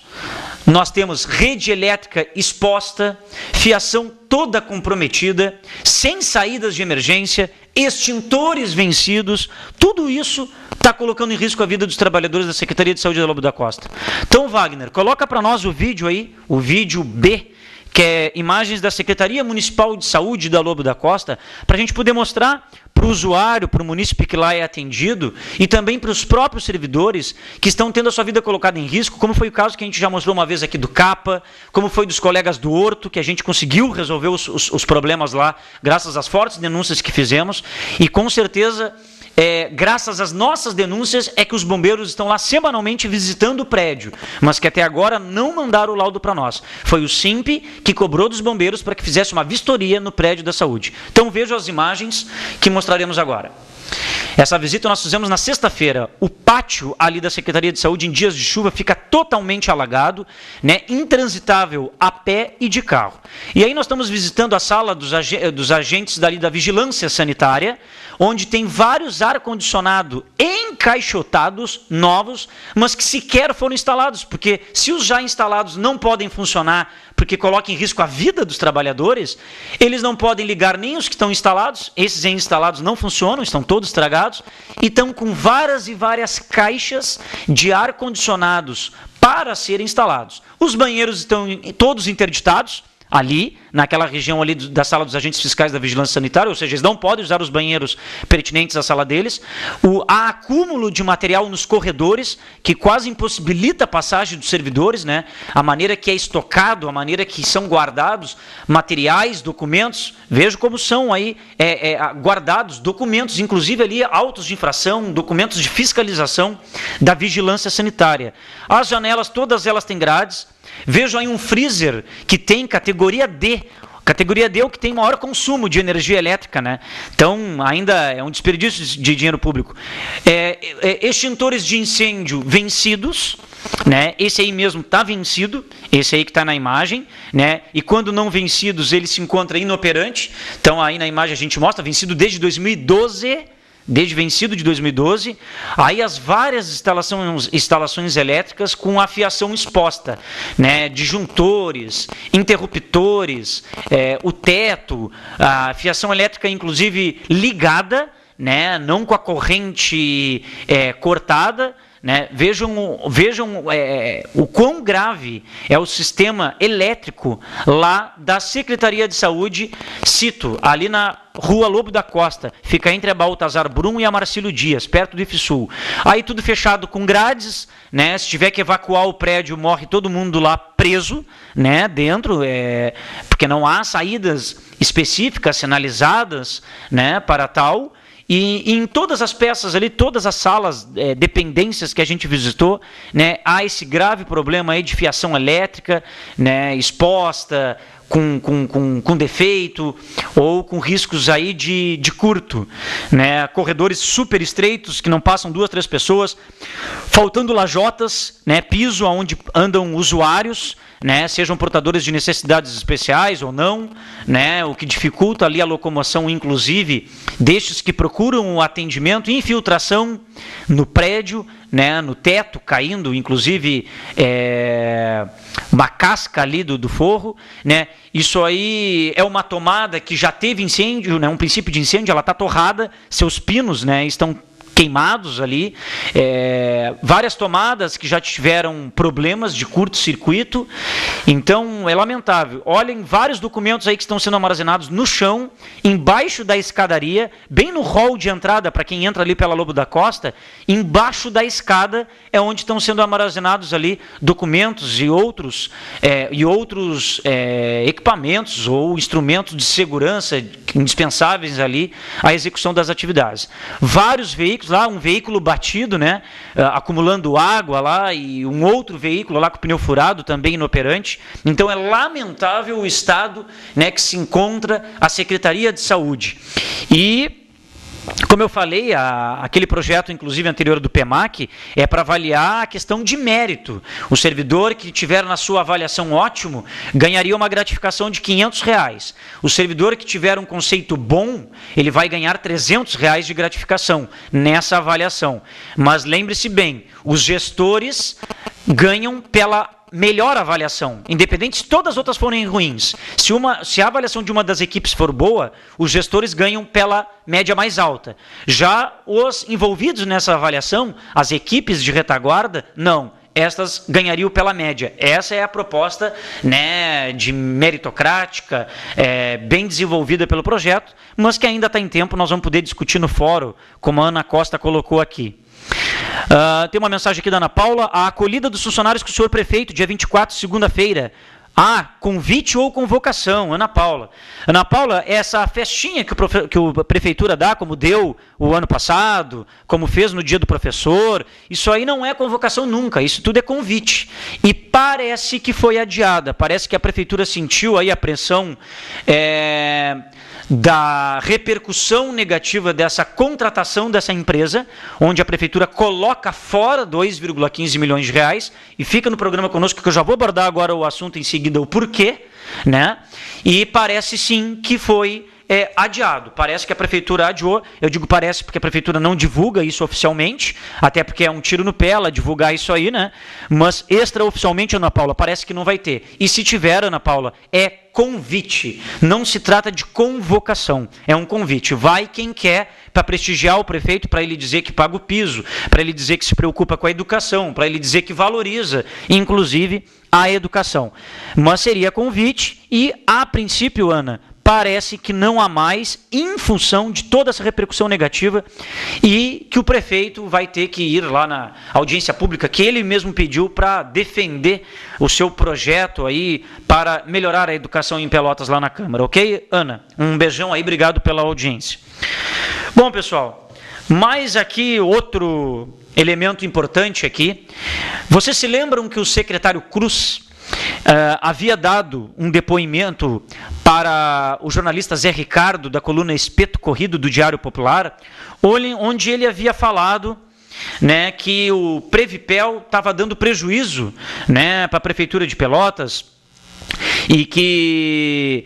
nós temos rede elétrica exposta, fiação toda comprometida, sem saídas de emergência, extintores vencidos, tudo isso está colocando em risco a vida dos trabalhadores da Secretaria de Saúde da Lobo da Costa. Então, Wagner, coloca para nós o vídeo aí, o vídeo B, que é imagens da Secretaria Municipal de Saúde da Lobo da Costa, para a gente poder mostrar para o usuário, para o munícipe que lá é atendido, e também para os próprios servidores que estão tendo a sua vida colocada em risco, como foi o caso que a gente já mostrou uma vez aqui do CAPA, como foi dos colegas do Horto, que a gente conseguiu resolver os problemas lá, graças às fortes denúncias que fizemos, e com certeza, graças às nossas denúncias, é que os bombeiros estão lá semanalmente visitando o prédio, mas que até agora não mandaram o laudo para nós. Foi o SINP que cobrou dos bombeiros para que fizesse uma vistoria no prédio da saúde. Então vejam as imagens que mostraremos agora. Essa visita nós fizemos na sexta-feira. O pátio ali da Secretaria de Saúde em dias de chuva fica totalmente alagado, né, intransitável a pé e de carro. E aí nós estamos visitando a sala dos agentes dali da vigilância sanitária, onde tem vários ar-condicionado encaixotados, novos, mas que sequer foram instalados, porque se os já instalados não podem funcionar porque coloca em risco a vida dos trabalhadores, eles não podem ligar nem os que estão instalados, esses instalados não funcionam, estão todos estragados, e estão com várias e várias caixas de ar-condicionados para serem instalados. Os banheiros estão todos interditados, ali, naquela região ali da sala dos agentes fiscais da vigilância sanitária, ou seja, eles não podem usar os banheiros pertinentes à sala deles. Há acúmulo de material nos corredores, que quase impossibilita a passagem dos servidores, né? A maneira que é estocado, a maneira que são guardados materiais, documentos, vejo como são aí guardados documentos, inclusive ali autos de infração, documentos de fiscalização da vigilância sanitária. As janelas, todas elas têm grades. Vejo aí um freezer que tem categoria D. Categoria D é o que tem maior consumo de energia elétrica, né? Então, ainda é um desperdício de dinheiro público. Extintores de incêndio vencidos, né? Esse aí mesmo está vencido, esse aí que está na imagem, né? E quando não vencidos, ele se encontra inoperante. Então, aí na imagem a gente mostra, vencido desde 2012, desde vencido de 2012, aí as várias instalações elétricas com a fiação exposta, né, disjuntores, interruptores, o teto, a fiação elétrica inclusive ligada, né, não com a corrente cortada, né? Vejam o quão grave é o sistema elétrico lá da Secretaria de Saúde, cito, ali na Rua Lobo da Costa, fica entre a Baltazar Brum e a Marcílio Dias, perto do IFSUL. Aí tudo fechado com grades, né? Se tiver que evacuar o prédio, morre todo mundo lá preso, né? Dentro, porque não há saídas específicas, sinalizadas, né? Para tal. E em todas as peças ali, todas as salas, dependências que a gente visitou, né, há esse grave problema aí de fiação elétrica, né, exposta, com defeito, ou com riscos aí de curto, né, corredores super estreitos que não passam 2, 3 pessoas, faltando lajotas, né, piso onde andam usuários, né, sejam portadores de necessidades especiais ou não, né, o que dificulta ali a locomoção, inclusive, destes que procuram o atendimento, infiltração no prédio, né, no teto, caindo, inclusive, uma casca ali do forro, né, isso aí é uma tomada que já teve incêndio, né, um princípio de incêndio, ela está torrada, seus pinos, né, estão queimados ali, várias tomadas que já tiveram problemas de curto-circuito, então é lamentável. Olhem vários documentos aí que estão sendo armazenados no chão, embaixo da escadaria, bem no hall de entrada, para quem entra ali pela Lobo da Costa, embaixo da escada é onde estão sendo armazenados ali documentos e outros equipamentos ou instrumentos de segurança indispensáveis ali à execução das atividades. Vários veículos lá, um veículo batido, né, acumulando água lá, e um outro veículo lá com pneu furado, também inoperante. Então é lamentável o estado, né, que se encontra a Secretaria de Saúde. E, como eu falei, aquele projeto, inclusive anterior do PEMAC, é para avaliar a questão de mérito. O servidor que tiver na sua avaliação ótimo, ganharia uma gratificação de R$500. O servidor que tiver um conceito bom, ele vai ganhar R$300 de gratificação nessa avaliação. Mas lembre-se bem, os gestores ganham pela melhor avaliação, independente se todas as outras forem ruins. Se a avaliação de uma das equipes for boa, os gestores ganham pela média mais alta. Já os envolvidos nessa avaliação, as equipes de retaguarda, não. Estas ganhariam pela média. Essa é a proposta, né, de meritocrática, bem desenvolvida pelo projeto, mas que ainda está em tempo, nós vamos poder discutir no fórum, como a Ana Costa colocou aqui. Tem uma mensagem aqui da Ana Paula. A acolhida dos funcionários com o senhor prefeito, dia 24, segunda-feira. Convite ou convocação, Ana Paula. Ana Paula, essa festinha que a prefeitura dá, como deu o ano passado, como fez no dia do professor, isso aí não é convocação nunca, isso tudo é convite. E parece que foi adiada, parece que a prefeitura sentiu aí a pressão da repercussão negativa dessa contratação dessa empresa, onde a prefeitura coloca fora 2,15 milhões de reais, e fica no programa conosco, que eu já vou abordar agora o assunto em seguida, o porquê, né? E parece sim que foi adiado. Parece que a prefeitura adiou. Eu digo parece porque a prefeitura não divulga isso oficialmente, até porque é um tiro no pé ela divulgar isso aí, né? Mas extraoficialmente, Ana Paula, parece que não vai ter. E se tiver, Ana Paula, é convite. Não se trata de convocação, é um convite. Vai quem quer para prestigiar o prefeito, para ele dizer que paga o piso, para ele dizer que se preocupa com a educação, para ele dizer que valoriza, inclusive, a educação. Mas seria convite e, a princípio, Ana, parece que não há mais, em função de toda essa repercussão negativa, e que o prefeito vai ter que ir lá na audiência pública, que ele mesmo pediu para defender o seu projeto aí para melhorar a educação em Pelotas lá na Câmara, ok, Ana? Um beijão aí, obrigado pela audiência. Bom, pessoal, mais aqui outro elemento importante aqui. Vocês se lembram que o secretário Cruz havia dado um depoimento para o jornalista Zé Ricardo, da coluna Espeto Corrido do Diário Popular, onde ele havia falado, né, que o Previpel estava dando prejuízo, né, para a Prefeitura de Pelotas e que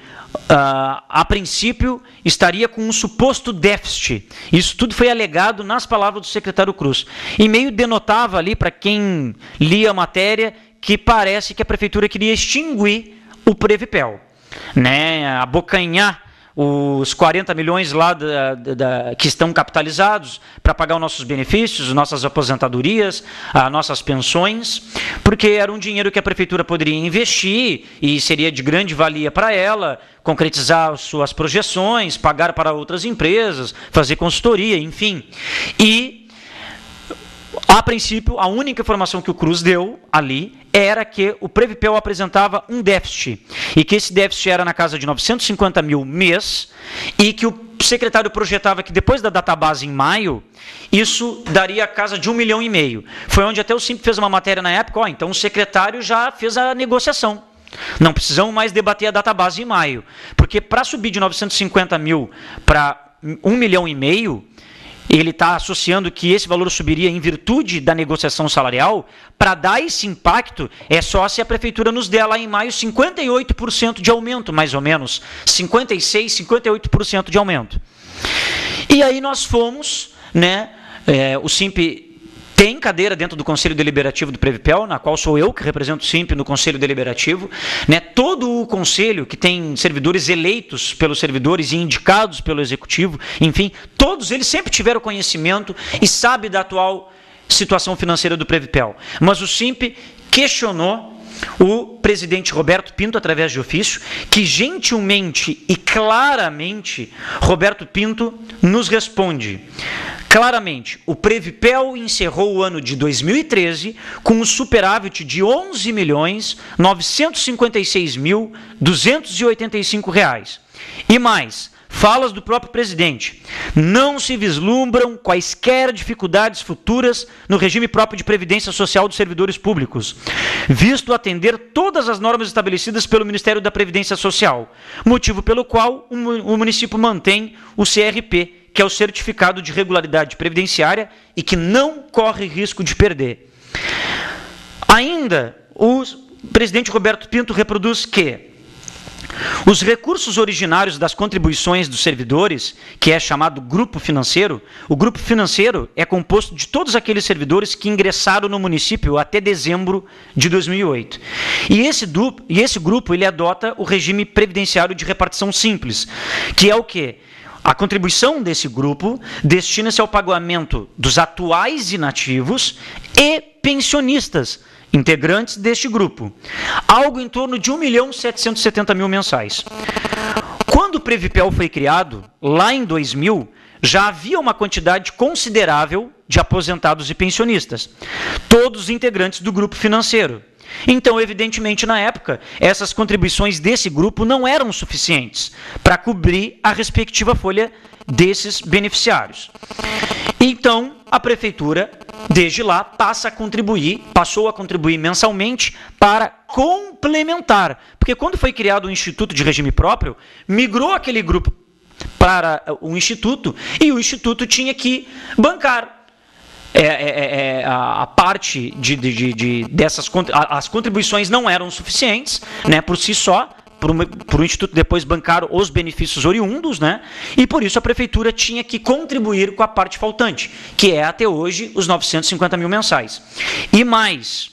a princípio estaria com um suposto déficit. Isso tudo foi alegado nas palavras do secretário Cruz. E meio denotava ali, para quem lia a matéria, que parece que a prefeitura queria extinguir o Previpel, né, abocanhar os 40 milhões lá que estão capitalizados para pagar os nossos benefícios, nossas aposentadorias, as nossas pensões, porque era um dinheiro que a prefeitura poderia investir e seria de grande valia para ela, concretizar suas projeções, pagar para outras empresas, fazer consultoria, enfim. E, a princípio, a única informação que o Cruz deu ali era que o Previpel apresentava um déficit, e que esse déficit era na casa de 950 mil mês, e que o secretário projetava que depois da database em maio, isso daria a casa de 1,5 milhão. Foi onde até o Simp fez uma matéria na época, então o secretário já fez a negociação. Não precisamos mais debater a database em maio, porque para subir de 950 mil para 1,5 milhão, ele está associando que esse valor subiria em virtude da negociação salarial. Para dar esse impacto, é só se a prefeitura nos der lá em maio 58% de aumento, mais ou menos, 56%, 58% de aumento. E aí nós fomos, né, o Simp tem cadeira dentro do Conselho Deliberativo do Previpel, na qual sou eu que represento o Simp no Conselho Deliberativo, né? Todo o Conselho, que tem servidores eleitos pelos servidores e indicados pelo Executivo, enfim, todos eles sempre tiveram conhecimento e sabem da atual situação financeira do Previpel. Mas o Simp questionou o presidente Roberto Pinto através de ofício, que gentilmente e claramente Roberto Pinto nos responde. Claramente, o Previpel encerrou o ano de 2013 com um superávit de R$ 11.956.285. E mais, falas do próprio presidente: não se vislumbram quaisquer dificuldades futuras no regime próprio de previdência social dos servidores públicos, visto atender todas as normas estabelecidas pelo Ministério da Previdência Social, motivo pelo qual o município mantém o CRP, que é o Certificado de Regularidade Previdenciária, e que não corre risco de perder. Ainda, o presidente Roberto Pinto reproduz que os recursos originários das contribuições dos servidores, que é chamado grupo financeiro, o grupo financeiro é composto de todos aqueles servidores que ingressaram no município até dezembro de 2008. E esse grupo ele adota o regime previdenciário de repartição simples, que é o quê? A contribuição desse grupo destina-se ao pagamento dos atuais inativos e pensionistas, integrantes deste grupo, algo em torno de 1.770.000 mensais. Quando o Previpel foi criado, lá em 2000, já havia uma quantidade considerável de aposentados e pensionistas, todos integrantes do grupo financeiro. Então, evidentemente, na época, essas contribuições desse grupo não eram suficientes para cobrir a respectiva folha desses beneficiários. Então, a prefeitura, desde lá, passou a contribuir mensalmente para complementar. Porque quando foi criado o Instituto de Regime Próprio, migrou aquele grupo para o Instituto e o Instituto tinha que bancar a parte dessas, as contribuições não eram suficientes, né, por si só, por o Instituto depois bancar os benefícios oriundos, né? E por isso a Prefeitura tinha que contribuir com a parte faltante, que é até hoje os 950 mil mensais. E mais,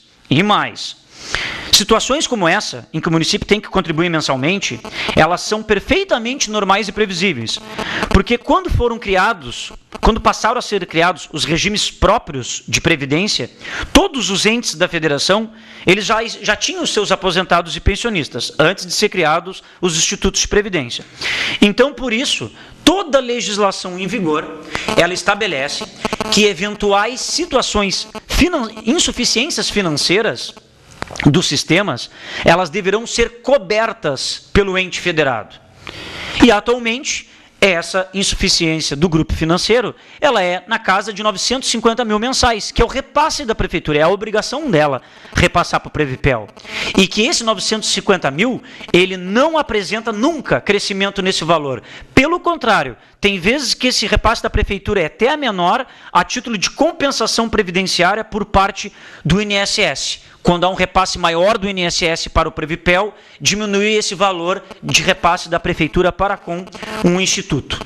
situações como essa, em que o município tem que contribuir mensalmente, elas são perfeitamente normais e previsíveis. Porque quando passaram a ser criados os regimes próprios de previdência, todos os entes da federação, eles já tinham os seus aposentados e pensionistas, antes de ser criados os institutos de previdência. Então, por isso, toda a legislação em vigor, ela estabelece que eventuais situações, insuficiências financeiras dos sistemas, elas deverão ser cobertas pelo ente federado. E, atualmente, essa insuficiência do grupo financeiro, ela é na casa de 950 mil mensais, que é o repasse da Prefeitura, é a obrigação dela repassar para o Previpel. E que esse 950 mil, ele não apresenta nunca crescimento nesse valor. Pelo contrário, tem vezes que esse repasse da Prefeitura é até menor a título de compensação previdenciária por parte do INSS. Quando há um repasse maior do INSS para o Previpel, diminui esse valor de repasse da Prefeitura para com um instituto.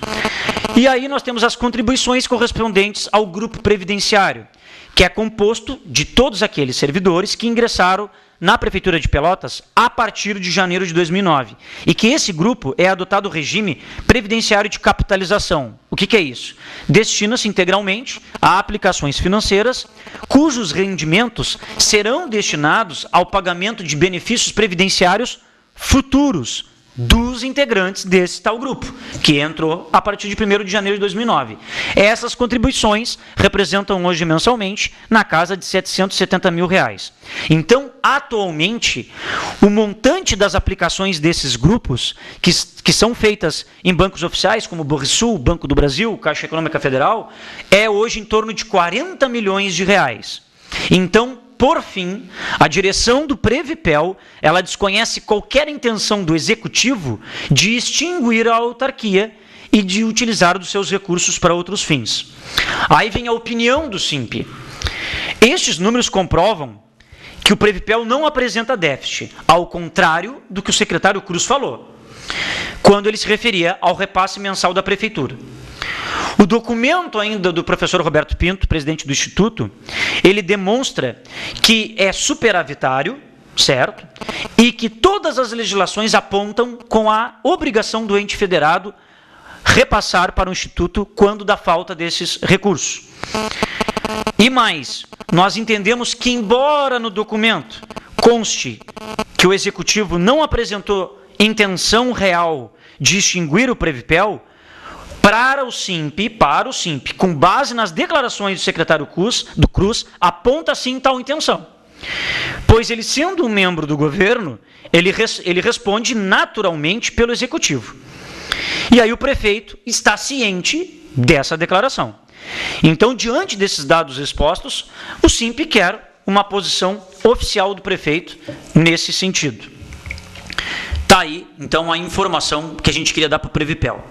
E aí nós temos as contribuições correspondentes ao grupo previdenciário, que é composto de todos aqueles servidores que ingressaram na Prefeitura de Pelotas a partir de janeiro de 2009. E que esse grupo é adotado o regime previdenciário de capitalização. O que é isso? Destina-se integralmente a aplicações financeiras cujos rendimentos serão destinados ao pagamento de benefícios previdenciários futuros dos integrantes desse tal grupo, que entrou a partir de 1º de janeiro de 2009. Essas contribuições representam hoje mensalmente na casa de R$ 770 mil. Então, atualmente, o montante das aplicações desses grupos, que são feitas em bancos oficiais, como o Banrisul, Banco do Brasil, Caixa Econômica Federal, é hoje em torno de R$ 40 milhões. Então, por fim, a direção do Previpel, ela desconhece qualquer intenção do Executivo de extinguir a autarquia e de utilizar dos seus recursos para outros fins. Aí vem a opinião do SIMP. Estes números comprovam que o Previpel não apresenta déficit, ao contrário do que o secretário Cruz falou, quando ele se referia ao repasse mensal da Prefeitura. O documento ainda do professor Roberto Pinto, presidente do Instituto, ele demonstra que é superavitário, certo? E que todas as legislações apontam com a obrigação do ente federado repassar para o Instituto quando dá falta desses recursos. E mais, nós entendemos que, embora no documento conste que o Executivo não apresentou intenção real de extinguir o Previpel, para o SIMP, com base nas declarações do secretário Cruz, aponta sim tal intenção. Pois ele, sendo um membro do governo, ele responde naturalmente pelo Executivo. E aí o prefeito está ciente dessa declaração. Então, diante desses dados expostos, o SIMP quer uma posição oficial do prefeito nesse sentido. Está aí, então, a informação que a gente queria dar para o Previpel.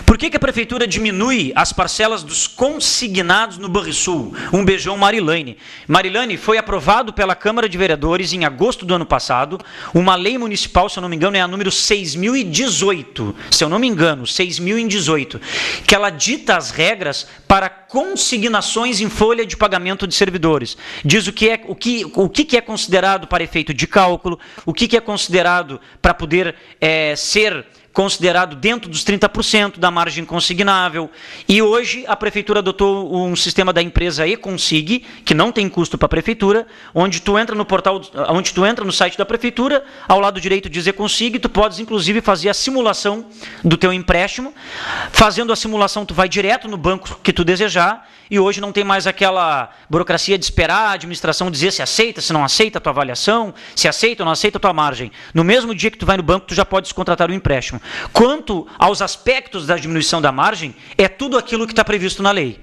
Por que a Prefeitura diminui as parcelas dos consignados no Banrisul? Um beijão, Marilane. Marilane, foi aprovado pela Câmara de Vereadores em agosto do ano passado uma lei municipal, se eu não me engano, é a número 6.018, se eu não me engano, 6.018, que ela dita as regras para consignações em folha de pagamento de servidores. Diz o que é considerado para efeito de cálculo, o que é considerado para poder ser considerado dentro dos 30% da margem consignável. E hoje a Prefeitura adotou um sistema da empresa E-Consig, que não tem custo para a Prefeitura, onde tu entra no portal, onde tu entra no site da Prefeitura, ao lado direito diz E-Consig, tu podes inclusive fazer a simulação do teu empréstimo. Fazendo a simulação, tu vai direto no banco que tu desejar, e hoje não tem mais aquela burocracia de esperar a administração dizer se aceita, se não aceita a tua avaliação, se aceita ou não aceita a tua margem. No mesmo dia que tu vai no banco, tu já pode contratar o empréstimo. Quanto aos aspectos da diminuição da margem, é tudo aquilo que está previsto na lei.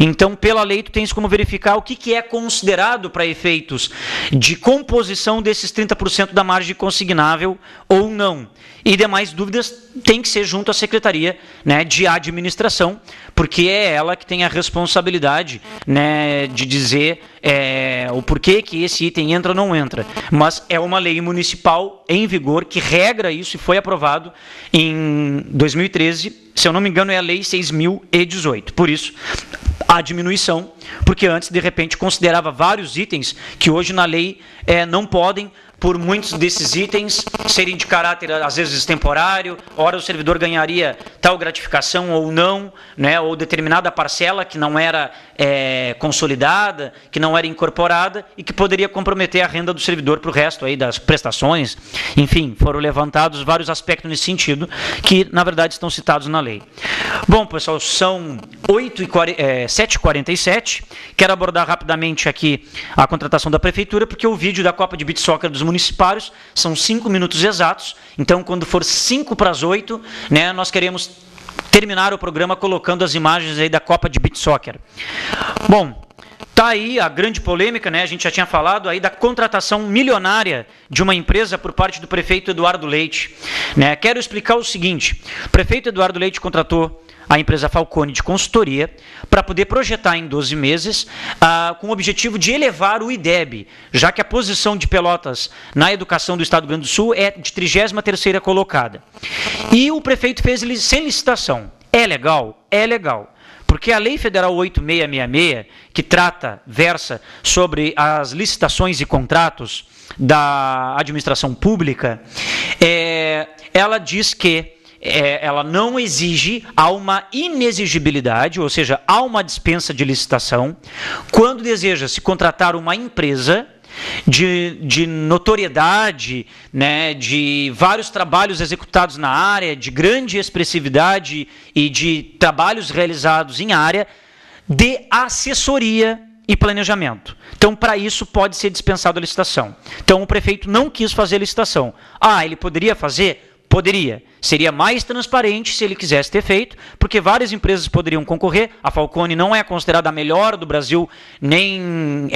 Então, pela lei, tu tens como verificar o que é considerado para efeitos de composição desses 30% da margem consignável ou não. E demais dúvidas, tem que ser junto à Secretaria, né, de Administração, porque é ela que tem a responsabilidade, né, de dizer o porquê que esse item entra ou não entra. Mas é uma lei municipal em vigor que regra isso e foi aprovado em 2013, se eu não me engano é a Lei 6.018. Por isso, a diminuição, porque antes, de repente, considerava vários itens que hoje na lei não podem, por muitos desses itens serem de caráter, às vezes, temporário, ora o servidor ganharia tal gratificação ou não, né, ou determinada parcela que não era consolidada, que não era incorporada e que poderia comprometer a renda do servidor para o resto aí das prestações. Enfim, foram levantados vários aspectos nesse sentido que, na verdade, estão citados na lei. Bom, pessoal, são 7h47. Quero abordar rapidamente aqui a contratação da Prefeitura, porque o vídeo da Copa de Beach Soccer dos municipários são 5 minutos exatos. Então, quando for 7h55, né, nós queremos terminar o programa colocando as imagens aí da Copa de Beach Soccer. Bom, tá aí a grande polêmica, né? A gente já tinha falado aí da contratação milionária de uma empresa por parte do prefeito Eduardo Leite, né? Quero explicar o seguinte: o prefeito Eduardo Leite contratou a empresa Falcone de consultoria para poder projetar em 12 meses com o objetivo de elevar o IDEB, já que a posição de Pelotas na educação do Estado do Rio Grande do Sul é de 33ª colocada. E o prefeito fez sem licitação. É legal? É legal. Porque a Lei Federal 8666, que versa sobre as licitações e contratos da administração pública, ela diz que ela não exige, há uma inexigibilidade, ou seja, há uma dispensa de licitação, quando deseja-se contratar uma empresa de notoriedade, né, de vários trabalhos executados na área, de grande expressividade e de trabalhos realizados em área de assessoria e planejamento. Então, para isso, pode ser dispensado a licitação. Então, o prefeito não quis fazer a licitação. Ele poderia fazer? Poderia. Seria mais transparente se ele quisesse ter feito, porque várias empresas poderiam concorrer. A Falcone não é considerada a melhor do Brasil, nem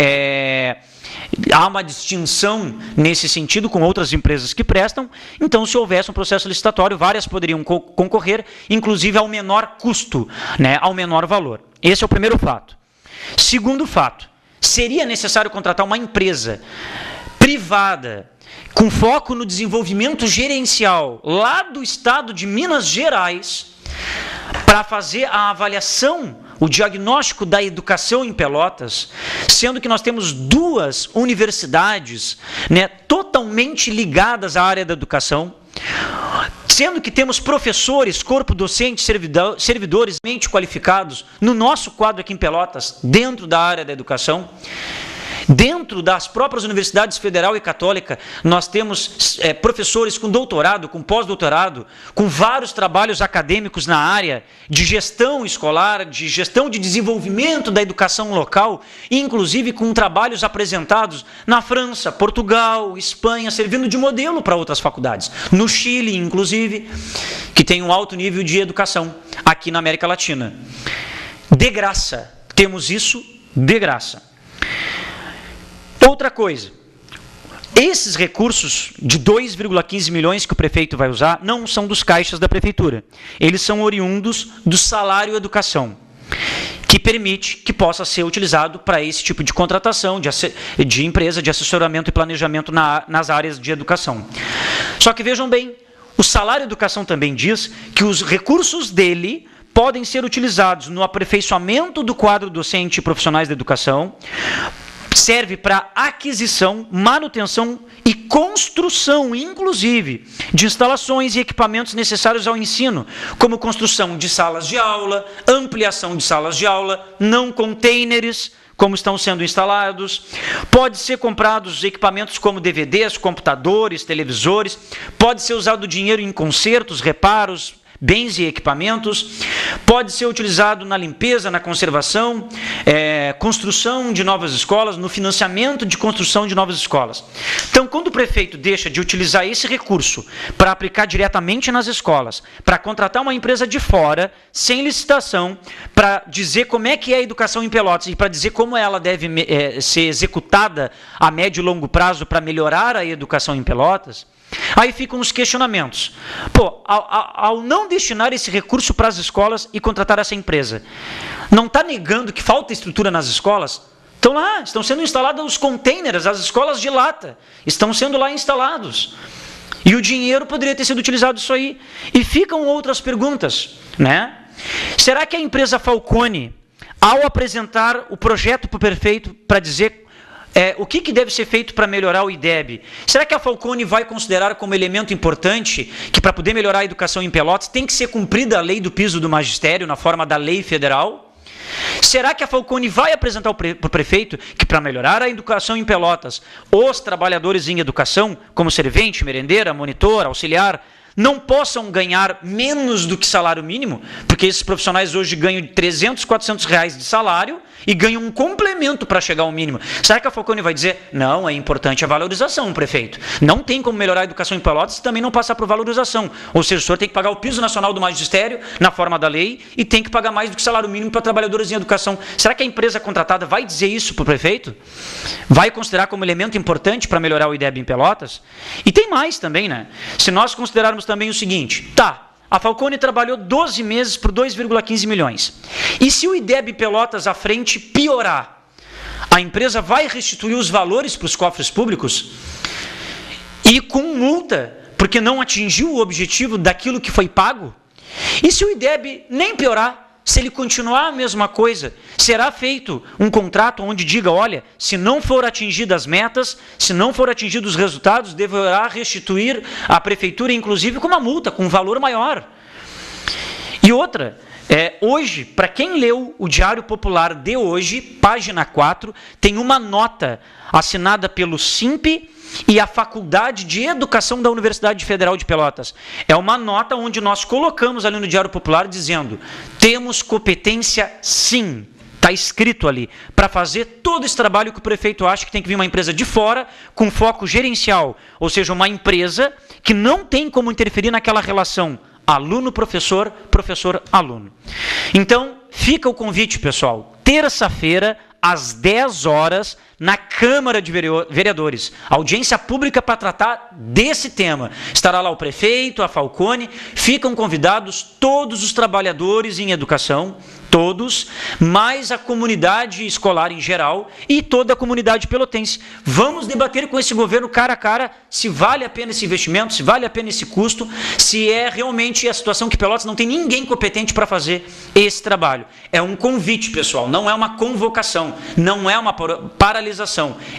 há uma distinção nesse sentido com outras empresas que prestam. Então, se houvesse um processo licitatório, várias poderiam concorrer, inclusive ao menor custo, né, ao menor valor. Esse é o primeiro fato. Segundo fato, seria necessário contratar uma empresa privada com foco no desenvolvimento gerencial lá do estado de Minas Gerais para fazer a avaliação, o diagnóstico da educação em Pelotas, sendo que nós temos 2 universidades, né, totalmente ligadas à área da educação, sendo que temos professores, corpo docente, servidores mente qualificados no nosso quadro aqui em Pelotas, dentro da área da educação. Dentro das próprias universidades federal e católica, nós temos professores com doutorado, com pós-doutorado, com vários trabalhos acadêmicos na área de gestão escolar, de gestão de desenvolvimento da educação local, inclusive com trabalhos apresentados na França, Portugal, Espanha, servindo de modelo para outras faculdades. No Chile, inclusive, que tem um alto nível de educação aqui na América Latina. De graça. Temos isso de graça. Outra coisa, esses recursos de 2,15 milhões que o prefeito vai usar não são dos caixas da prefeitura. Eles são oriundos do salário educação, que permite que possa ser utilizado para esse tipo de contratação de empresa de assessoramento e planejamento nas áreas de educação. Só que vejam bem, o salário educação também diz que os recursos dele podem ser utilizados no aperfeiçoamento do quadro docente e profissionais da educação, serve para aquisição, manutenção e construção, inclusive, de instalações e equipamentos necessários ao ensino, como construção de salas de aula, ampliação de salas de aula, não containers, como estão sendo instalados. Pode ser comprados equipamentos como DVDs, computadores, televisores, pode ser usado o dinheiro em consertos, reparos, bens e equipamentos, pode ser utilizado na limpeza, na conservação, construção de novas escolas, no financiamento de construção de novas escolas. Então, quando o prefeito deixa de utilizar esse recurso para aplicar diretamente nas escolas, para contratar uma empresa de fora, sem licitação, para dizer como é que é a educação em Pelotas e para dizer como ela deve ser executada a médio e longo prazo para melhorar a educação em Pelotas, Aí ficam os questionamentos. Pô, ao não destinar esse recurso para as escolas e contratar essa empresa, não está negando que falta estrutura nas escolas? Estão lá, estão sendo instalados os containers, as escolas de lata, estão sendo lá instalados. E o dinheiro poderia ter sido utilizado isso aí. E ficam outras perguntas, né? Será que a empresa Falconi, ao apresentar o projeto para o prefeito para dizer o que deve ser feito para melhorar o IDEB, será que a Falconi vai considerar como elemento importante que para poder melhorar a educação em Pelotas tem que ser cumprida a lei do piso do magistério na forma da lei federal? Será que a Falconi vai apresentar para o prefeito que para melhorar a educação em Pelotas, os trabalhadores em educação, como servente, merendeira, monitor, auxiliar, não possam ganhar menos do que salário mínimo, porque esses profissionais hoje ganham 300, 400 reais de salário e ganham um complemento para chegar ao mínimo. Será que a Falconi vai dizer, não, é importante a valorização, prefeito? Não tem como melhorar a educação em Pelotas se também não passar por valorização. Ou seja, o senhor tem que pagar o piso nacional do magistério na forma da lei e tem que pagar mais do que salário mínimo para trabalhadores em educação. Será que a empresa contratada vai dizer isso para o prefeito? Vai considerar como elemento importante para melhorar o IDEB em Pelotas? E tem mais também, né? Se nós considerarmos também o seguinte, a Falconi trabalhou 12 meses por 2,15 milhões. E se o IDEB Pelotas à frente piorar, a empresa vai restituir os valores para os cofres públicos? E com multa, porque não atingiu o objetivo daquilo que foi pago? E se o IDEB nem piorar, se ele continuar a mesma coisa, será feito um contrato onde diga, olha, se não for atingidas as metas, se não for atingidos os resultados, deverá restituir à prefeitura, inclusive com uma multa, com um valor maior. E outra, hoje, para quem leu o Diário Popular de hoje, página 4, tem uma nota assinada pelo SIMP e a Faculdade de Educação da Universidade Federal de Pelotas. É uma nota onde nós colocamos ali no Diário Popular dizendo, temos competência sim, está escrito ali, para fazer todo esse trabalho que o prefeito acha que tem que vir uma empresa de fora, com foco gerencial, ou seja, uma empresa que não tem como interferir naquela relação aluno-professor, professor-aluno. Então, fica o convite, pessoal, terça-feira, às 10 horas, na Câmara de Vereadores. Audiência pública para tratar desse tema. Estará lá o prefeito, a Falconi, ficam convidados todos os trabalhadores em educação, todos, mais a comunidade escolar em geral e toda a comunidade pelotense. Vamos debater com esse governo cara a cara se vale a pena esse investimento, se vale a pena esse custo, se é realmente a situação que Pelotas não tem ninguém competente para fazer esse trabalho. É um convite, pessoal, não é uma convocação, não é uma paralisação.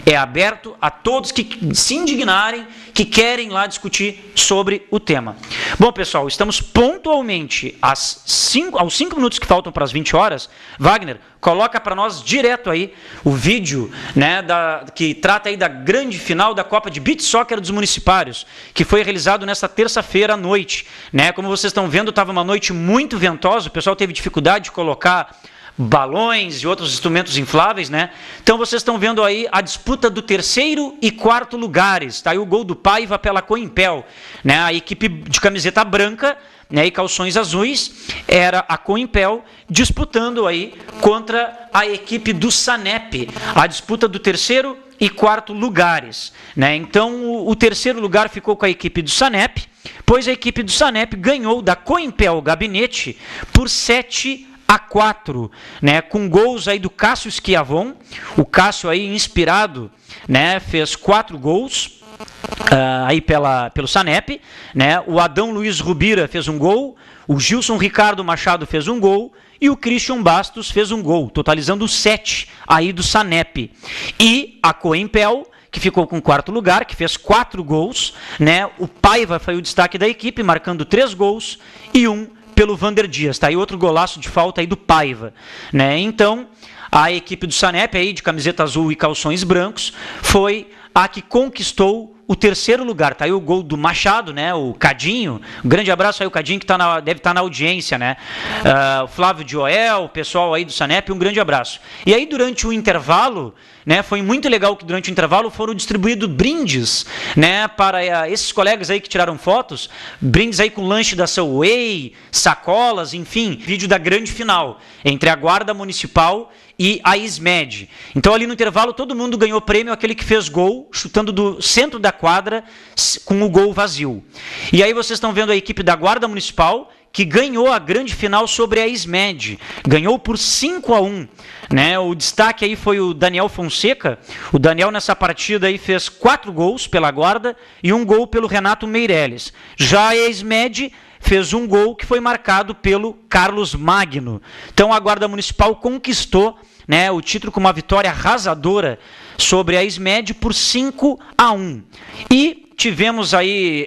É aberto a todos que se indignarem, que querem lá discutir sobre o tema. Bom, pessoal, estamos pontualmente aos 5 minutos que faltam para as 20 horas. Wagner, coloca para nós direto aí o vídeo, né, que trata aí da grande final da Copa de Beach Soccer dos Municipários, que foi realizado nesta terça-feira à noite. Né? Como vocês estão vendo, estava uma noite muito ventosa, o pessoal teve dificuldade de colocar balões e outros instrumentos infláveis, né? Então vocês estão vendo aí a disputa do 3º e 4º lugares, tá aí o gol do Paiva pela Coimpel, né? A equipe de camiseta branca, né, e calções azuis era a Coimpel disputando aí contra a equipe do Sanep, a disputa do 3º e 4º lugares, né? Então o 3º lugar ficou com a equipe do Sanep, pois a equipe do Sanep ganhou da Coimpel Gabinete por 7-4, né, com gols aí do Cássio Schiavon. O Cássio aí inspirado, né, fez 4 gols aí pelo Sanep, né? O Adão Luiz Rubira fez um gol, o Gilson Ricardo Machado fez um gol e o Christian Bastos fez um gol, totalizando 7 aí do Sanep. E a Coimpel, que ficou com o 4º lugar, que fez 4 gols, né? O Paiva foi o destaque da equipe, marcando 3 gols e 1 pelo Vander Dias, tá aí outro golaço de falta aí do Paiva, né? Então, a equipe do Sanep aí de camiseta azul e calções brancos foi a que conquistou o 3º lugar. Tá aí o gol do Machado, né? O Cadinho. Um grande abraço aí o Cadinho que deve estar na audiência, né? O Flávio de Oel, o pessoal aí do Sanep, um grande abraço. E aí durante o intervalo, né, foi muito legal que durante o intervalo foram distribuídos brindes, né, para esses colegas aí que tiraram fotos, brindes aí com lanche da Subway, sacolas, enfim, vídeo da grande final entre a Guarda Municipal e a ISMED. Então ali no intervalo todo mundo ganhou prêmio, aquele que fez gol, chutando do centro da quadra com o gol vazio. E aí vocês estão vendo a equipe da Guarda Municipal, que ganhou a grande final sobre a ISMED, ganhou por 5-1, né? O destaque aí foi o Daniel Fonseca. O Daniel nessa partida aí fez 4 gols pela Guarda e 1 gol pelo Renato Meirelles. Já a ISMED fez 1 gol que foi marcado pelo Carlos Magno. Então a Guarda Municipal conquistou, né, o título com uma vitória arrasadora sobre a ISMED por 5-1. E tivemos aí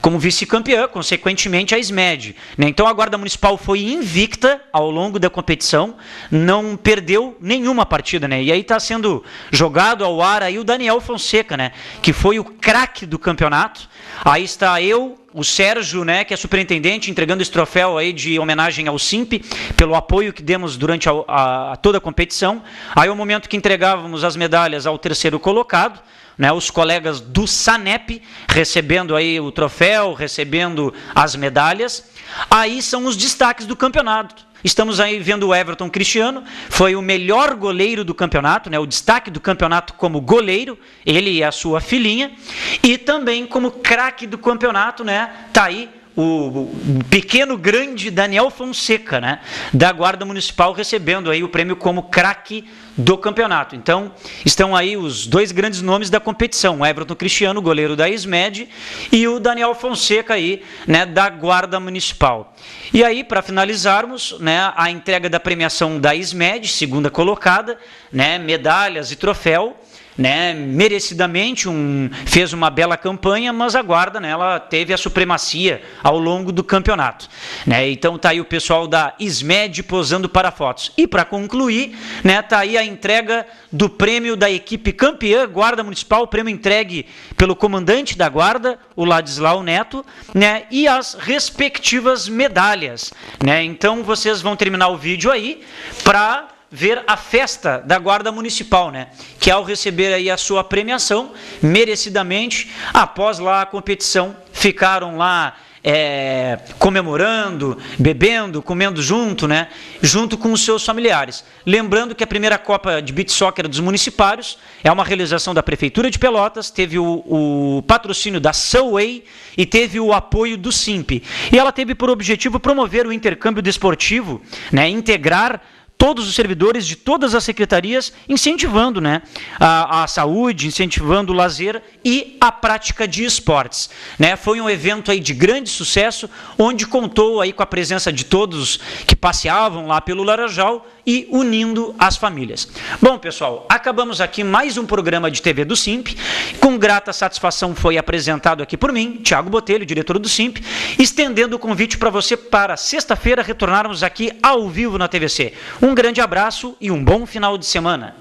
como vice-campeã, consequentemente, a ISMED. Né? Então a Guarda Municipal foi invicta ao longo da competição, não perdeu nenhuma partida. Né? E aí está sendo jogado ao ar aí o Daniel Fonseca, né? Que foi o craque do campeonato. Aí está o Sérgio, né, que é superintendente, entregando esse troféu aí de homenagem ao SIMP, pelo apoio que demos durante a toda a competição. Aí o momento que entregávamos as medalhas ao terceiro colocado, né, os colegas do SANEP recebendo aí o troféu, recebendo as medalhas. Aí são os destaques do campeonato. Estamos aí vendo o Everton Cristiano, foi o melhor goleiro do campeonato, né, o destaque do campeonato como goleiro, ele e a sua filhinha, e também como craque do campeonato, né, tá aí o pequeno grande Daniel Fonseca, né, da Guarda Municipal, recebendo aí o prêmio como craque do campeonato. Então, estão aí os 2 grandes nomes da competição, o Everton Cristiano, goleiro da ISMED, e o Daniel Fonseca aí, né, da Guarda Municipal. E aí, para finalizarmos, né, a entrega da premiação da ISMED, segunda colocada, né, medalhas e troféu, né, merecidamente fez uma bela campanha, mas a Guarda, né, ela teve a supremacia ao longo do campeonato. Né, então está aí o pessoal da ISMED posando para fotos. E para concluir, né, está aí a entrega do prêmio da equipe campeã, Guarda Municipal, prêmio entregue pelo comandante da Guarda, o Ladislau Neto, né, e as respectivas medalhas. Né. Então vocês vão terminar o vídeo aí para ver a festa da Guarda Municipal, né? Que ao receber aí a sua premiação, merecidamente, após lá a competição, ficaram lá comemorando, bebendo, comendo junto, né? Junto com os seus familiares. Lembrando que a primeira Copa de Beach Soccer dos Municipários é uma realização da Prefeitura de Pelotas, teve o patrocínio da Subway e teve o apoio do SIMP. E ela teve por objetivo promover o intercâmbio desportivo, né? Integrar todos os servidores de todas as secretarias, incentivando, né, a saúde, incentivando o lazer e a prática de esportes. Né? Foi um evento aí de grande sucesso, onde contou aí com a presença de todos que passeavam lá pelo Laranjal e unindo as famílias. Bom, pessoal, acabamos aqui mais um programa de TV do SIMP. Com grata satisfação foi apresentado aqui por mim, Thiago Botelho, diretor do SIMP, estendendo o convite para você para sexta-feira retornarmos aqui ao vivo na TVC. Um grande abraço e um bom final de semana.